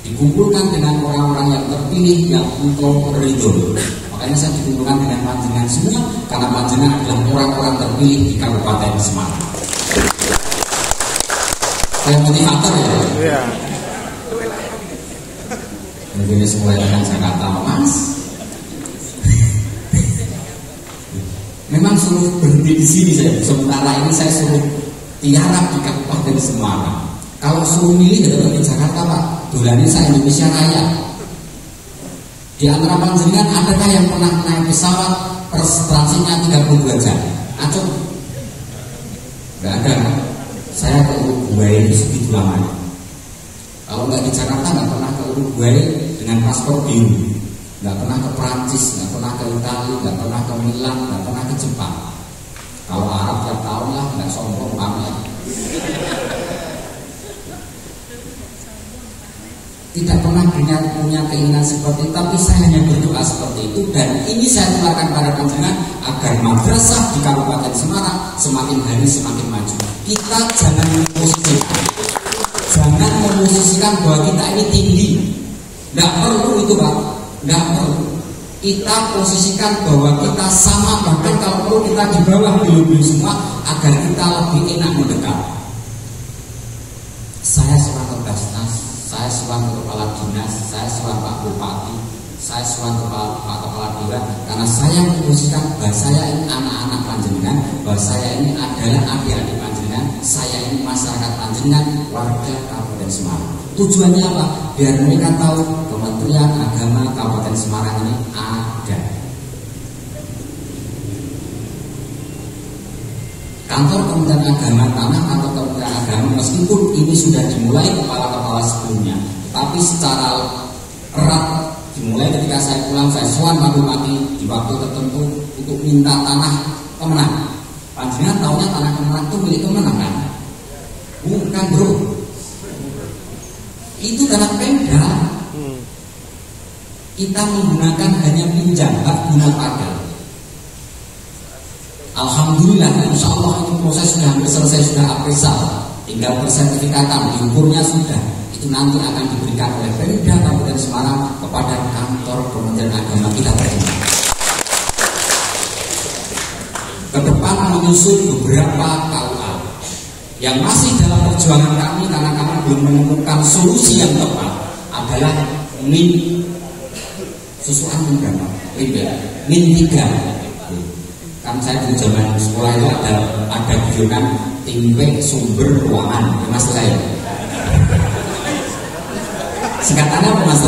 Dikumpulkan dengan orang-orang yang terpilih yang engkau ridho. Makanya saya dikumpulkan dengan panjenengan semua, karena panjenengan adalah orang-orang terpilih di Kabupaten Semarang. Saya motivator ya. Iya. Begini mulai dengan Jakarta, Mas. Memang suruh berhenti di sini saya. Sementara ini saya suruh tiarap di Kabupaten Semarang. Kalau suruh milih dari Jakarta, Pak, dolani saya Indonesia Raya. Di antara panjenengan adakah yang pernah naik pesawat transinya 32 jam? Acung? Nggak ada. Saya ke Uruguay segitu lamanya. Kalau nggak di Jakarta, nggak pernah ke Uruguay dengan paspor biru. Nggak pernah ke Prancis, nggak pernah ke Italia, nggak pernah ke Milan, nggak pernah ke Jepang. Kalau Arab tiap tahun lah, nggak sombong pamer. Tidak pernah punya keinginan seperti itu, tapi saya hanya berdoa seperti itu, dan ini saya tularkan pada panjenengan agar madrasah di Kabupaten Semarang semakin hari semakin maju. Kita jangan memposisikan bahwa kita ini tinggi. Nggak perlu itu, Pak. Nggak perlu. Kita posisikan bahwa kita sama, bahkan kalau perlu kita di bawah dulu semua agar kita lebih enak mendekat. Saya selaku Basnas, saya selaku kepala dinas, saya selaku Pak Bupati, saya selaku Pak Kepala Dewan, karena saya memposisikan bahwa saya ini anak-anak panjenengan, bahwa saya ini adalah adik-adik panjenengan, saya ini masyarakat panjenengan, warga Kabupaten Semarang. Tujuannya apa? Biar mereka tahu Kementerian Agama Kabupaten Semarang ini ada. Kantor Kementerian Agama, kantor Kementerian Agama, meskipun ini sudah dimulai kepala-kepala sebelumnya, tapi secara erat dimulai ketika saya pulang, saya sowan Pak Bupati di waktu tertentu untuk minta tanah Kemenang. Panjenengan tahunya tanah Kemenang itu milik Kemenang kan? Bukan, bro. Itu tanah Pemda. Kita menggunakan hanya pinjam, hak guna pakai. Alhamdulillah, insya Allah itu proses sudah hampir selesai, sudah appraisal, tinggal persertifikatan, diukurnya sudah. Itu nanti akan diberikan oleh Pemda Kabupaten Semarang kepada kantor Kementerian Agama kita berdua. Ke depan menyusun beberapa KUA yang masih dalam perjuangan kami, karena kami belum menemukan solusi yang tepat, adalah min susuan berapa? Min 3. Kan saya di zaman sekolah itu ada biukan timpe sumber ruangan, Mas lain. Singkatannya apa, Mas?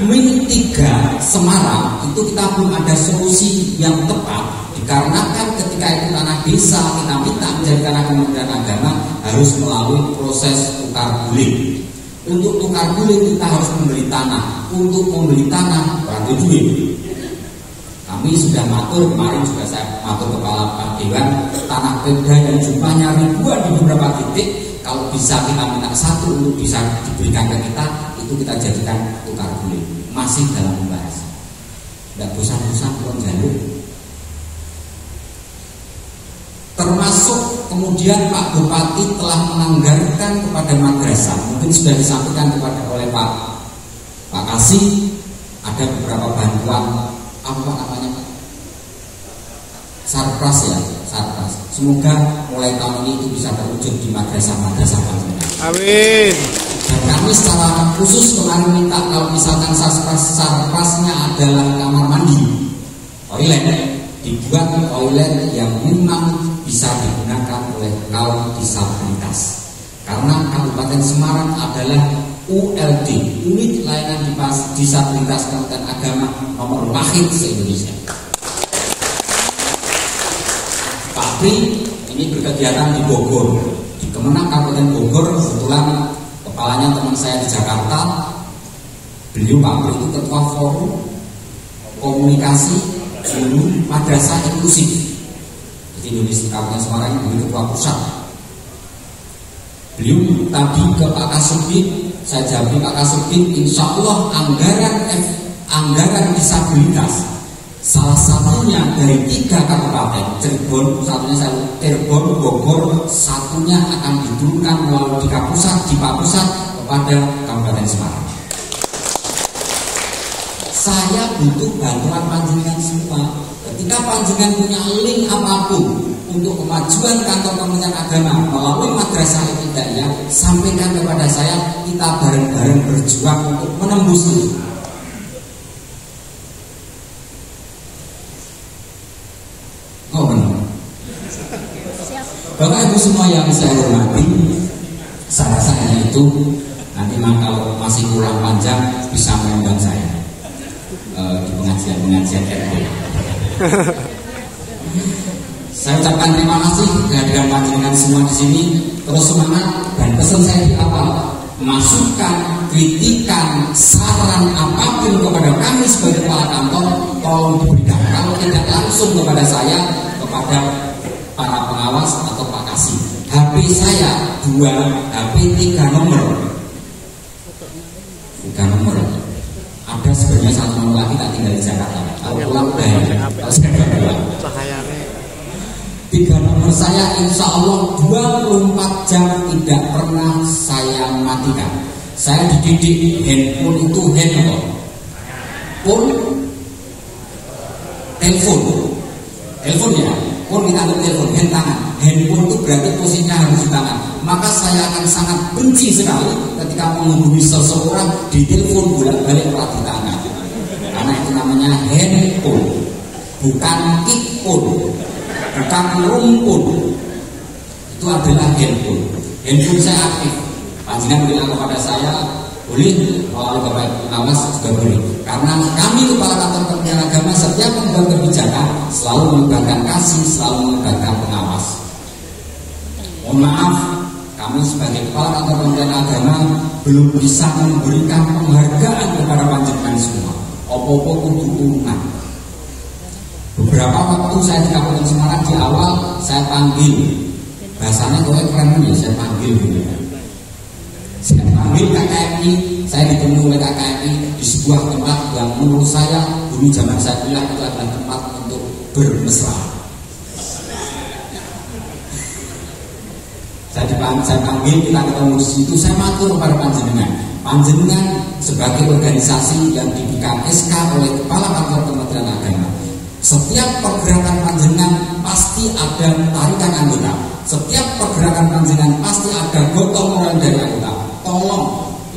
Min 3 Semarang itu kita belum ada solusi yang tepat, dikarenakan ketika itu tanah desa kita minta menjadi tanah Kementerian Agama harus melalui proses tukar guling. Untuk tukar guling kita harus membeli tanah. Untuk membeli tanah berarti duit. Kami sudah matur, kemarin juga saya matur kepala Pak Dewan, tanah Pemda yang jumlahnya ribuan di beberapa titik, kalau bisa kita minta satu untuk bisa diberikan ke kita, itu kita jadikan tukar guling. Masih dalam pembahasan. Tidak bosan-bosan pun jalur. Termasuk kemudian Pak Bupati telah menganggarkan kepada madrasah, mungkin sudah disampaikan oleh Pak Kasih, ada beberapa bantuan apa namanya Pak? Sarpras ya, Sarpras. Semoga mulai tahun ini itu bisa terwujud di madrasah-madrasah panjenengan. Amin. Dan kami secara khusus kemarin minta kalau misalkan sarprasnya adalah kamar mandi, toilet, dibuat toilet yang memang bisa digunakan oleh kaum disabilitas. Karena Kabupaten Semarang adalah ULD, unit layanan disabilitas Kementerian Agama nomor wahid se-Indonesia. Pak Pri ini berkegiatan di Bogor, di Kemenang Kabupaten Bogor. Kebetulan kepalanya teman saya di Jakarta. Beliau Pak Pri itu ketua forum komunikasi guru madrasah inklusif. Jadi Indonesia Kabupaten Semarang ini ketua pusat. Beliau tadi ke Pak Kasubdit Saya jawab Pak Kasubdin, insya Allah anggaran disabilitas salah satunya dari 3 kabupaten, Cirebon, Bogor, satunya akan diturunkan melalui di Pak Pusat kepada Kabupaten Semarang. Saya butuh bantuan panjenengan semua. Ketika panjenengan punya link apapun untuk kemajuan kantor Kementerian Agama melalui Madrasah Ibtidaiyah, sampaikan kepada saya, kita bareng-bareng berjuang untuk menembus itu. Oh benar. Bapak Ibu semua yang saya hormati, saya rasa hanya itu. Nanti kalau masih kurang panjang bisa mengundang saya di pengajian RT. Saya ucapkan terima kasih kehadiran panjenengan semua di sini. Terus semangat, dan pesan saya di awal, masukan, kritikan, saran apapun kepada kami sebagai kepala kantor tolong diberikan. Kalau tidak langsung kepada saya, kepada para pengawas atau Pak Kasih. HP saya 2, HP 3 nomor. 3 nomor. Ada sebenarnya 1 nomor lagi tak tinggal di Jakarta. Kalau pulang kalau saya pulang. 3 nomor saya insya Allah 24 jam tidak pernah saya matikan. Saya dididik handphone itu handphone, telepon ya, phone kita anggap telepon, hand tangan. Handphone itu berarti posisinya harus di tangan. Maka saya akan sangat benci sekali ketika menghubungi seseorang di telepon bolak-balik telah di tangan. Karena itu namanya handphone, bukan kickphone, bukan rumpun. Itu adalah handphone. Handphone saya aktif. Panjenengan bilang kepada saya, boleh, kalau Bapak pengawas juga boleh. Karena kami kepala kantor Kementerian Agama setiap membuat kebijakan selalu melibatkan kasih, selalu melibatkan pengawas. Mohon maaf, kami sebagai kepala kantor Kementerian Agama belum bisa memberikan penghargaan kepada panjenengan semua. Opo-opo kudu turunan. Beberapa waktu saya di Kabupaten Semarang di awal saya panggil, bahasanya keren ya, saya panggil gitu. Saya panggil KKMI, saya ditemui oleh KKMI di sebuah tempat yang menurut saya dulu zaman saya kuliah itu adalah tempat untuk bermesra. Saya panggil, kita ketemu di situ, saya matur kepada panjenengan sebagai organisasi yang diberikan SK oleh Kepala Kantor Kementerian Agama. Setiap pergerakan panjenengan pasti ada tarikan anggota. Setiap pergerakan panjenengan pasti ada gotong royong dari anggota. Tolong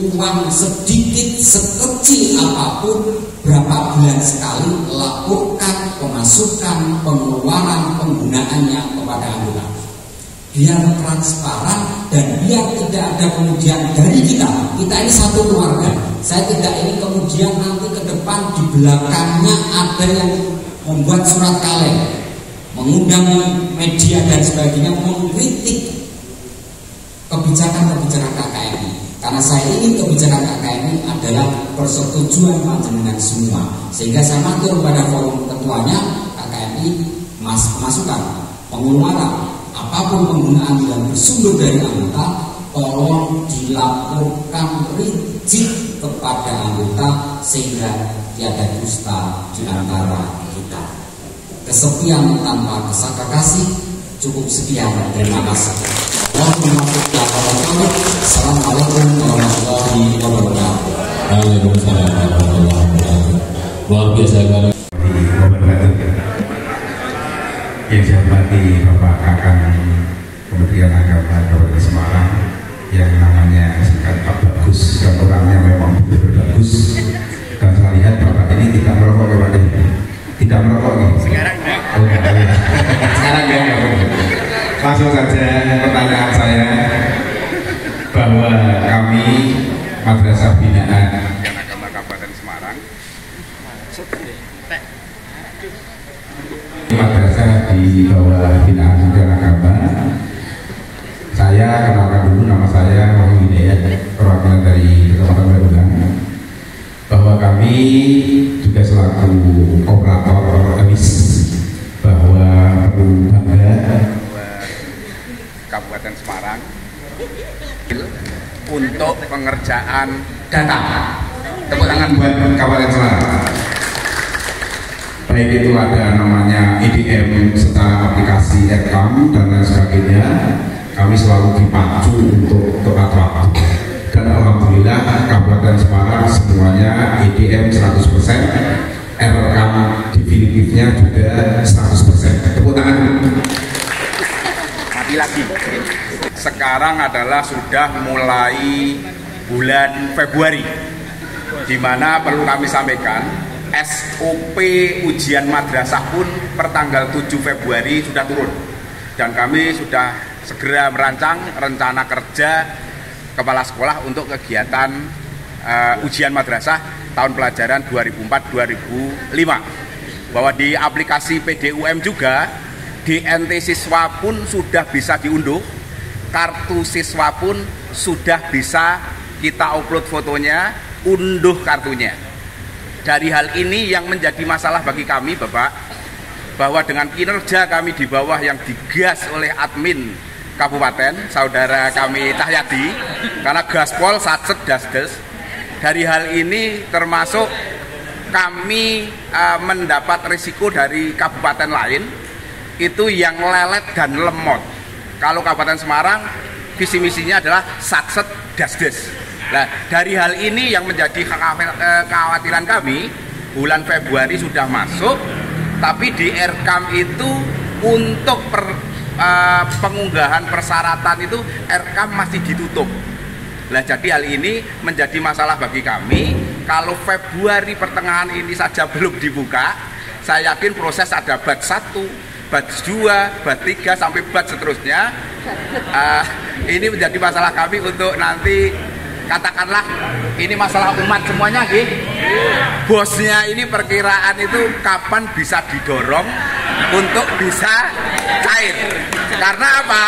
uang sedikit sekecil apapun berapa bulan sekali laporkan pemasukan, pengeluaran, penggunaannya kepada anggota. Biar transparan dan biar tidak ada kemudian dari kita ini satu keluarga. Saya tidak ingin kemudian nanti ke depan di belakangnya ada yang membuat surat kaleng, mengundang media dan sebagainya mengkritik kebijakan-kebijakan KKMI. Karena saya ingin kebijakan KKMI adalah persetujuan panjenengan semua. Sehingga saya matur pada forum ketuanya KKMI, masukan, pengeluaran, apapun penggunaan yang bersumber dari anggota, tolong dilaporkan rigid kepada anggota sehingga tiada dusta di antara kita. Kesepian tanpa kasih cukup sekian. Terima kasih. Assalamualaikum warahmatullahi wabarakatuh. Waalaikumsalam warahmatullahi wabarakatuh. Luar biasa sekali. Yang saya hormati Bapak Kakang Kementerian Agama Kabupaten Semarang yang namanya singkat Pak Bagus dan orangnya memang betul bagus. Dan saya lihat Bapak ini tidak merokok kepada tidak merokok nih. Sekarang ya. Langsung saja pertanyaan saya bahwa kami Madrasah Binaan Agama Kabupaten Semarang, madrasah di bawah binaan Kementerian Agama. Saya kenalkan dulu, nama saya Wahyu Hidayat, perwakilan dari Kecamatan Barulang. Bahwa kami juga selaku operator emis bahwa perlu bangga Kabupaten Semarang untuk pengerjaan data. Tepuk tangan buat Kabupaten Semarang. Baik itu ada namanya EDM secara aplikasi Rekam dan lain sebagainya, kami selalu dipacu untuk tepat waktu. Dan alhamdulillah Kabupaten Semarang semuanya EDM 100%, Rekam definitifnya juga 100%. Tepuk tangan. Mati lagi. Sekarang adalah sudah mulai bulan Februari, di mana perlu kami sampaikan SOP ujian madrasah pun pertanggal 7 Februari sudah turun, dan kami sudah segera merancang rencana kerja kepala sekolah untuk kegiatan ujian madrasah tahun pelajaran 2004-2005, bahwa di aplikasi PDUM juga DNT siswa pun sudah bisa diunduh, kartu siswa pun sudah bisa kita upload fotonya, unduh kartunya. Dari hal ini yang menjadi masalah bagi kami, Bapak, bahwa dengan kinerja kami di bawah yang digas oleh admin kabupaten, saudara kami Tahyadi, karena gaspol, satset, dasdes. Dari hal ini termasuk kami mendapat risiko dari kabupaten lain, itu yang lelet dan lemot. Kalau Kabupaten Semarang, visi misinya adalah satset, dasdes. Nah, dari hal ini yang menjadi kekhawatiran kami, bulan Februari sudah masuk, tapi di Rekam itu untuk pengunggahan persyaratan itu Rekam masih ditutup. Nah, jadi hal ini menjadi masalah bagi kami. Kalau Februari pertengahan ini saja belum dibuka, saya yakin proses ada batch 1, batch 2, batch 3, sampai batch seterusnya. Ini menjadi masalah kami untuk nanti, katakanlah ini masalah umat semuanya, bosnya ini perkiraan itu kapan bisa didorong untuk bisa cair. Karena apa?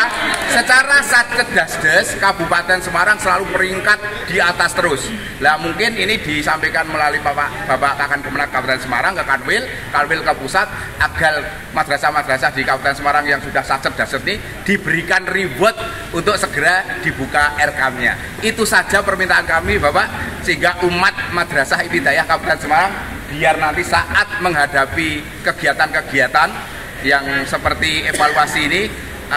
Secara satket dasdes Kabupaten Semarang selalu peringkat di atas terus. Lah mungkin ini disampaikan melalui Bapak Kakan Kemenak Kabupaten Semarang ke Kanwil ke pusat, agar madrasah-madrasah di Kabupaten Semarang yang sudah satket dasdes ini diberikan reward untuk segera dibuka Rekamnya. Itu saja permintaan kami, Bapak, sehingga umat madrasah Ibtidaiyah Kabupaten Semarang biar nanti saat menghadapi kegiatan-kegiatan yang seperti evaluasi ini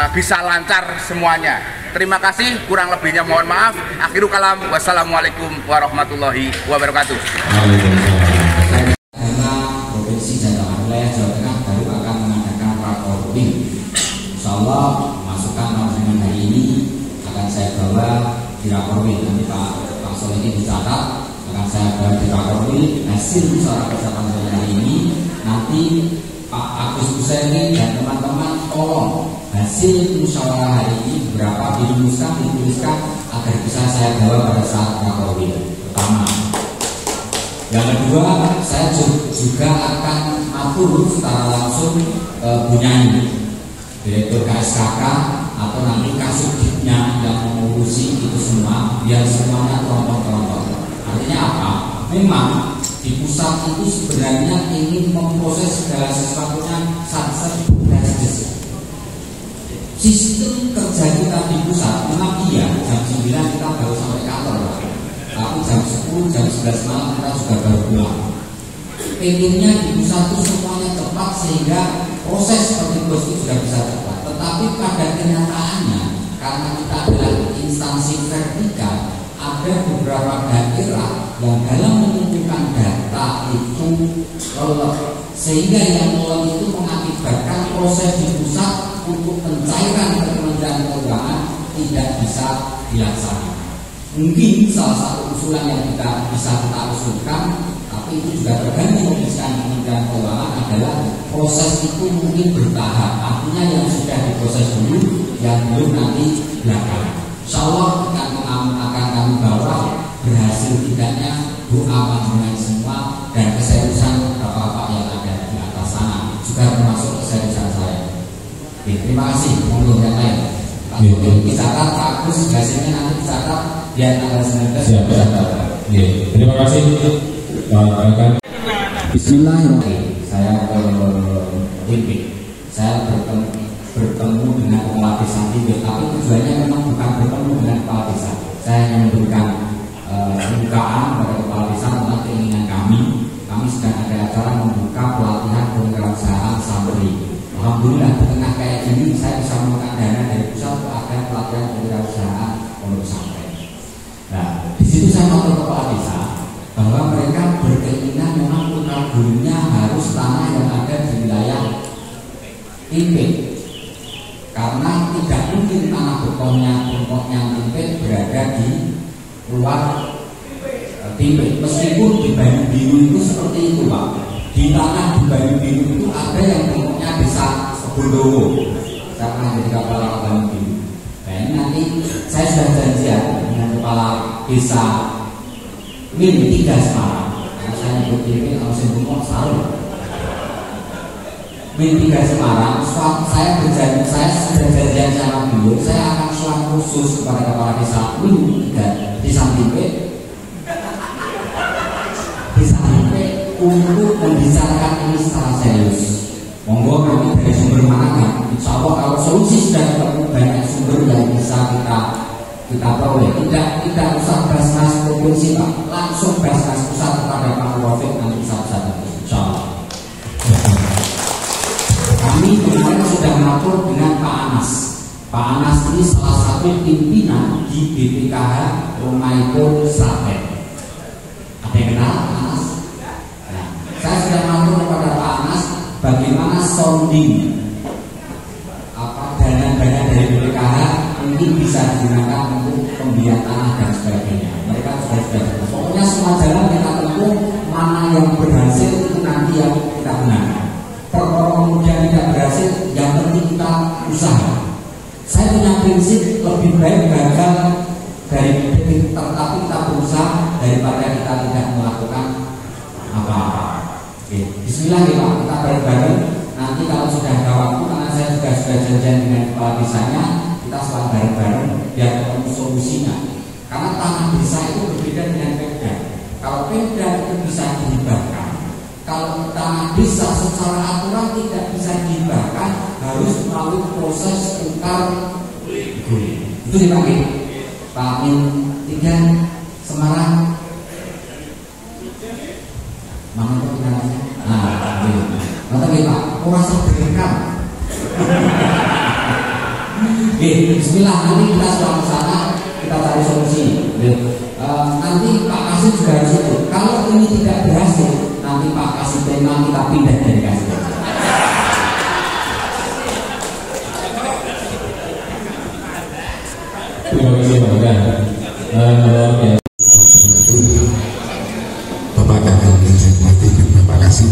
bisa lancar semuanya. Terima kasih, kurang lebihnya mohon maaf. Akhirul kalam, wassalamualaikum warahmatullahi wabarakatuh. Karena Provinsi Jawa Tengah baru akan mengadakan rakorwil. Insya Allah masukan dengan hari ini akan saya bawa di rakorwil. Nanti Pak Solihin dicatat, akan saya bawa di rakorwil hasil musyawarah bersama hari ini. Nanti Pak Agus Husseini dan teman-teman tolong hasil musyawarah hari ini berapa dituliskan agar bisa saya bawa pada saat rakorwil pertama. Yang kedua, saya juga akan atur secara langsung Bu Nyanyi, Direktur KSKK atau nanti Kasubditnya yang mengurusi itu semua, biar semuanya kelompok-kelompok. Artinya apa? Memang di pusat itu sebenarnya ingin memproses segala sesuatunya satset dasdes. Sistem kerja kita di pusat memang iya, jam 9 kita baru sampai kantor, tapi jam 10, jam 11 malam kita juga baru pulang. Pengennya di pusat itu semuanya cepat sehingga proses seperti bos itu sudah bisa cepat. Tetapi pada kenyataannya, karena kita adalah instansi vertikal, ada beberapa daerah yang dalam mengumpulkan data itu lelet, sehingga yang lelet itu mengakibatkan proses di pusat untuk pencairan ke Kementerian Keuangan tidak bisa dilaksanakan. Mungkin salah satu usulan yang kita bisa usulkan, tapi itu juga tergantung kebijakan Kementerian Keuangan, adalah proses itu mungkin bertahap. Artinya yang sudah diproses dulu, yang belum nanti belakangan. Insya Allah akan kami bawa berhasil tidaknya doa panjenengan semua dan keseriusan bapak-bapak yang ada di atas sana, juga termasuk keseriusan saya. Oke, terima kasih. Monggo yang lain. Pak Tutul dicatat, Pak Agus hasilnya nanti dicatat biar tanggal 19. Siap, terima kasih. Bismillahirrahmanirrahim. Saya Wimpik. Saya bertemu dengan kepala desa Wimpik, tapi tujuannya memang bukan bertemu dengan kepala desa. Saya hanya memberikan pembukaan pada kepala desa tentang keinginan kami. Kami sedang ada acara membuka pelatihan kewirausahaan santri. Alhamdulillah di tengah kayak gini saya bisa menemukan dana dari pusat untuk ada pelatihan kewirausahaan pondok pesantren. Nah, di situ saya mau kepala desa bahwa mereka berkeinginan memang putra gurunya harus tanah yang ada di wilayah Timpit, karena tidak mungkin tanah bengkoknya Timpit berada di luar Timpit. Meskipun di Banyu Biru itu seperti itu Pak, di tanah di Banyu Biru itu ada yang bengkoknya desa Sebondowo, saya pernah jadi kepala Banyu Biru. Nah ini nanti saya sudah janjian dengan kepala desa Min 3 Semarang, karena saya nyebut ini kalau sebelum selalu Min 3 Semarang. Saya sudah janjian sama beliau, saya akan suap khusus kepada kepala desa Min 3 di Timpit untuk membicarakan ini secara serius. Monggo kami dari sumber mana kan? Insya Allah kalau solusi sudah ketemu, banyak sumber yang bisa kita peroleh. Tidak usah Basnas provinsi Pak, langsung Basnas pusat kepada Pak Rafiq nanti bisa terus. Insya Allah. Kami kemarin sudah mengatur dengan Pak Anas. Pak Anas ini salah satu pimpinan di BPKH Romaiko Sragen. Ada yang kenal Pak Anas? Nah, saya sudah mengatur kepada Pak Anas bagaimana sounding dana-dana dari BPKH ini bisa digunakan untuk pembelian tanah dan sebagainya. Mereka sudah pokoknya semua jalan kita tempuh, mana yang berhasil itu nanti yang kita gunakan. Perkara kemudian tidak berhasil, yang penting kita usaha. Saya punya prinsip lebih baik gagal dari tetapi kita berusaha daripada kita tidak melakukan apa-apa. Bismillah ya Pak, kita bareng-bareng. Nanti kalau sudah ada waktu, karena saya juga sudah janjian dengan kepala desanya, kita selalu bareng-bareng biar ketemu solusinya. Karena tanah desa itu berbeda dengan Pemda. Kalau Pemda itu bisa dihibahkan, kalau tanah desa secara aturan tidak bisa dihibahkan, harus melalui proses tukar guling. Itu dipakai Pak Min 3 Semarang. Mana itu namanya? Nah, ini. Nanti Pak, kurasa berkam. Bismillah, nanti kita setelah ke sana kita cari solusi. Nanti Pak Kasih juga harus itu. Kalau ini tidak berhasil, nanti Pak Kasih tema kita pindah dari Kasih. Terima kasih Pak Gan. Bapak Kakak yang saya hormati dan Bapak Kasih,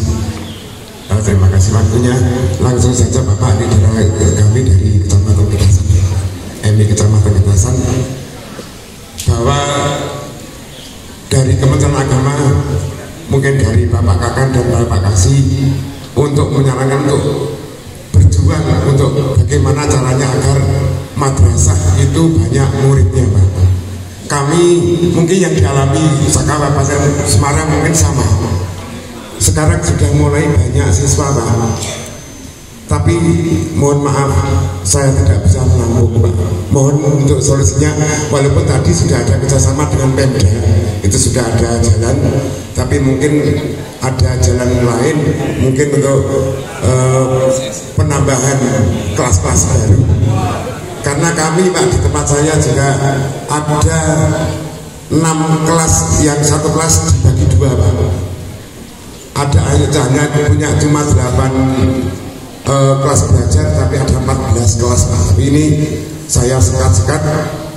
terima kasih waktunya. Langsung saja Bapak, ini adalah kami dari Kecamatan Ketasan, MI Kecamatan Ketasan, bahwa dari Kementerian Agama, mungkin dari Bapak Kakak dan Bapak Kasih, untuk menyarankan untuk berjuang untuk bagaimana caranya agar madrasah itu banyak muridnya Pak. Kami mungkin yang dialami Sakawa Pasar Semarang mungkin sama. Sekarang sudah mulai banyak siswa Pak. Tapi mohon maaf, saya tidak bisa menampung Pak. Mohon untuk solusinya, walaupun tadi sudah ada kerjasama dengan Pemda, itu sudah ada jalan, tapi mungkin ada jalan lain, mungkin untuk penambahan kelas-kelas baru. Karena kami Pak di tempat saya juga ada 6 kelas, yang satu kelas dibagi 2 Pak. Ada hanya punya cuma 8 kelas belajar, tapi ada 14 kelas Pak. Tapi ini saya sekat-sekat,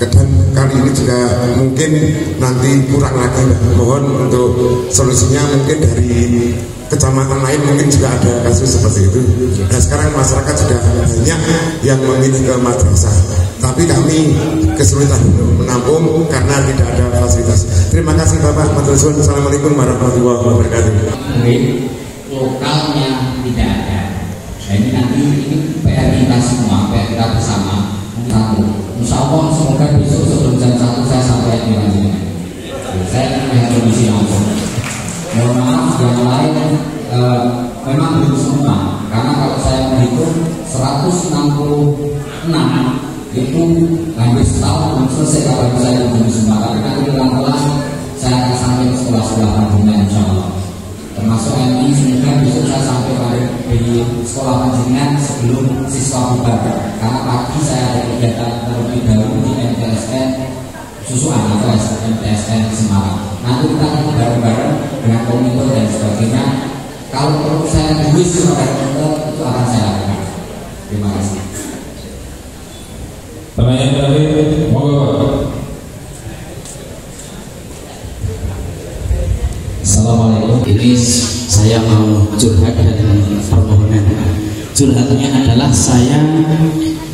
dan kali ini juga mungkin nanti kurang lagi Pak. Mohon untuk solusinya, mungkin dari kecamatan lain mungkin juga ada kasus seperti itu. Dan sekarang masyarakat sudah banyak yang memilih ke madrasah, tapi kami kesulitan menampung karena tidak ada fasilitas. Terima kasih Bapak. Assalamualaikum warahmatullahi wabarakatuh. Lokalnya tidak ada. Nah, ini nanti ini PR kita semua, PR kita bersama. Insya Allah semoga besok sebelum jam 1 saya sampai di lanjutnya. Saya ingin melihat kondisi langsung. Mohon maaf yang lain memang belum semua, karena kalau saya menghitung 166 itu hampir setahun belum selesai kalau saya belum sempat. Tapi nanti pelan-pelan saya akan sampai ke sekolah-sekolah panjenengan insya Allah. Termasuk MI semoga besok saya sampai pada di sekolah panjenengan sebelum siswa bubar. Karena pagi saya ada kegiatan terlebih dahulu di MTSN Susuan atau MTSN Semarang. Nanti kita bareng-bareng dengan komite dan sebagainya. Kalau perlu saya tulis kepada komite itu akan saya lakukan. Terima kasih. Pertanyaan terakhir, monggo Pak. Assalamualaikum. Ini saya mau curhat dan permohonan. Curhatnya adalah saya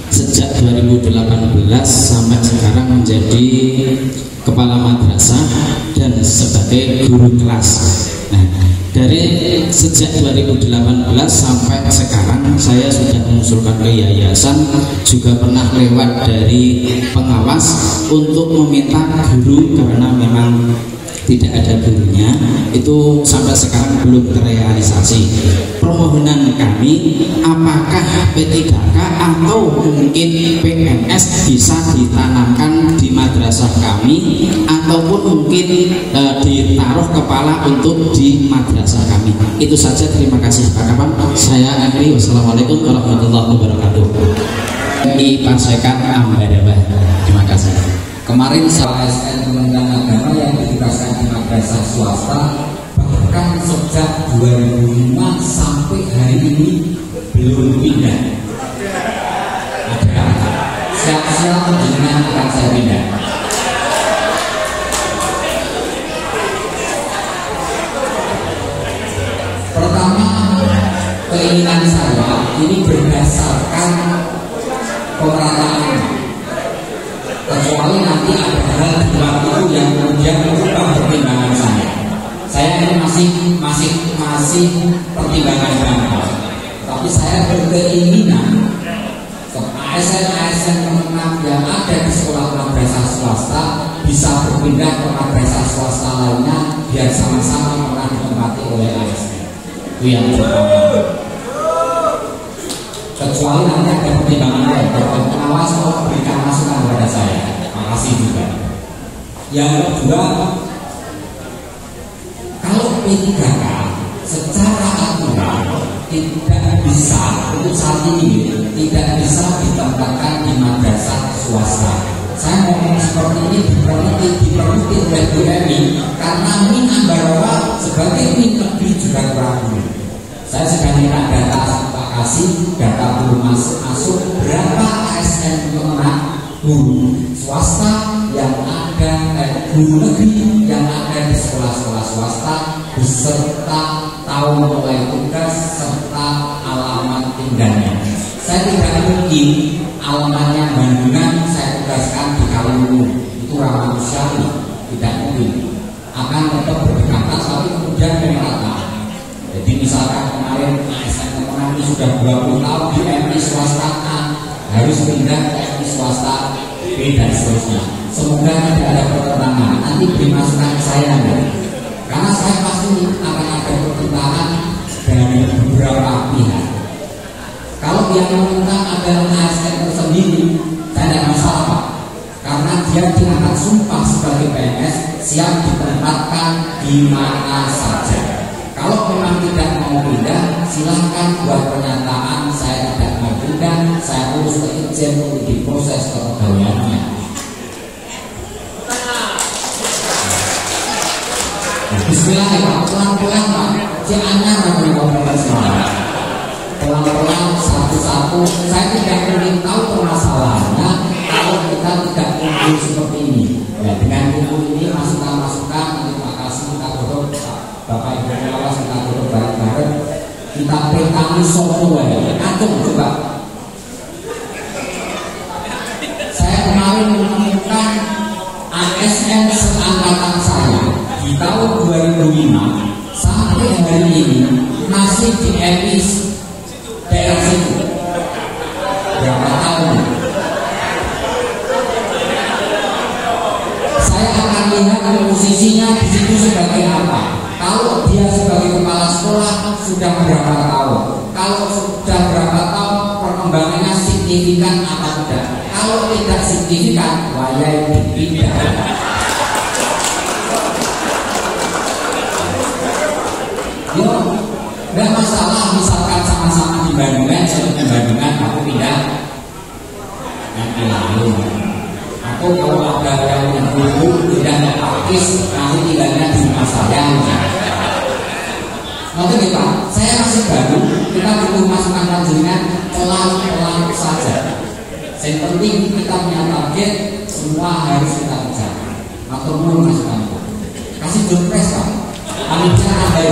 sejak 2018 sampai sekarang menjadi kepala madrasah dan sebagai guru kelas. Nah, dari sejak 2018 sampai sekarang saya sudah mengusulkan ke yayasan, juga pernah lewat dari pengawas untuk meminta guru karena memang tidak ada gurunya, itu sampai sekarang belum terrealisasi. Permohonan kami, apakah P3K atau mungkin PNS bisa ditanamkan di madrasah kami, ataupun mungkin ditaruh kepala untuk di madrasah kami. Itu saja, terima kasih Pak Kapan. Saya akhiri, wassalamualaikum warahmatullahi wabarakatuh. Di Pasekan Ambarawa. Terima kasih. Kemarin saya ASN Kementerian Agama yang ditugaskan di madrasah swasta, bahkan sejak 2005 sampai hari ini belum pindah. Ada siap-siap dengan akan saya pindah. Pertama, keinginan saya ini berdasarkan pemerataan. Kecuali nanti ada hal di luar itu yang kemudian merubah pertimbangan saya. Saya ini masih pertimbangan jangka. Tapi saya berkeinginan ASN Kemenang yang ada di sekolah madrasah swasta bisa berpindah ke madrasah swasta lainnya biar sama-sama pernah ditempati oleh ASN. Itu yang pertama. Kecuali nanti ada pertimbangan lain, dan pengawas mau berikan masukan kepada saya. Terima kasih juga. Yang kedua, kalau P3K secara aturan tidak bisa untuk saat ini tidak bisa ditempatkan di madrasah swasta. Saya ngomong seperti ini diperluti oleh BMI karena MI Ambarawa sebagai MI negeri juga kurang. Saya sedang minta data kasih data guru masuk berapa ASN Kemenang guru swasta yang ada guru negeri yang ada di sekolah-sekolah swasta beserta tahun mulai tugas serta alamat tinggalnya. Saya tidak mungkin alamatnya Bandungan saya tugaskan di Kalungu, itu ramah manusiawi, tidak mungkin. Akan tetap berdekatan tapi kemudian merata. Jadi misalkan kemarin ASN Kemenang ini sudah 20 tahun di MI swasta A, harus pindah ke MI swasta B dan seterusnya. Semoga tidak ada pertentangan. Nanti beri masukan ke saya ya. Karena saya pasti akan ada pertentangan dari beberapa pihak. Kalau yang meminta adalah ASN tersendiri, saya tidak masalah, karena dia diangkat sumpah sebagai PNS siap ditempatkan di mana saja. Kalau memang tidak mau pindah, silahkan buat pernyataan saya tidak mau pindah, saya urus ke Itjen untuk diproses kepegawaiannya. Bismillah ya Pak, pelan-pelan Pak, jangan ngomong semua. Pelan-pelan satu-satu, saya tidak ingin tahu permasalahannya kalau kita tidak kumpul seperti ini. Ya, dengan kumpul ini masukan-masukan, terima kasih kita duduk Bapak Ibu pengawas, kita duduk bareng-bareng, kita petani sopo ya, acung coba. Saya kemarin menemukan ASN seangkatan saya di tahun 2005 sampai hari ini masih di MI daerah situ. Berapa tahun? Saya akan lihat posisinya di situ sebagai apa. Kalau dia sebagai kepala sekolah sudah berapa tahun? Kalau sudah berapa tahun perkembangannya signifikan apa tidak? Kalau tidak signifikan, wayai dipindah. Yo, nggak masalah misalkan sama-sama di Bandungan, saya di Bandungan, aku pindah nanti lalu. Aku kalau ada yang dulu pindah ke Pakis, nanti tinggalnya di rumah saya. Nanti nih Pak, saya masih baru, kita butuh masukan panjenengan pelan-pelan saja. Yang penting kita punya target, semua harus kita kejar. Atau belum masukan Pak, kasih jempres Pak. Amin, ada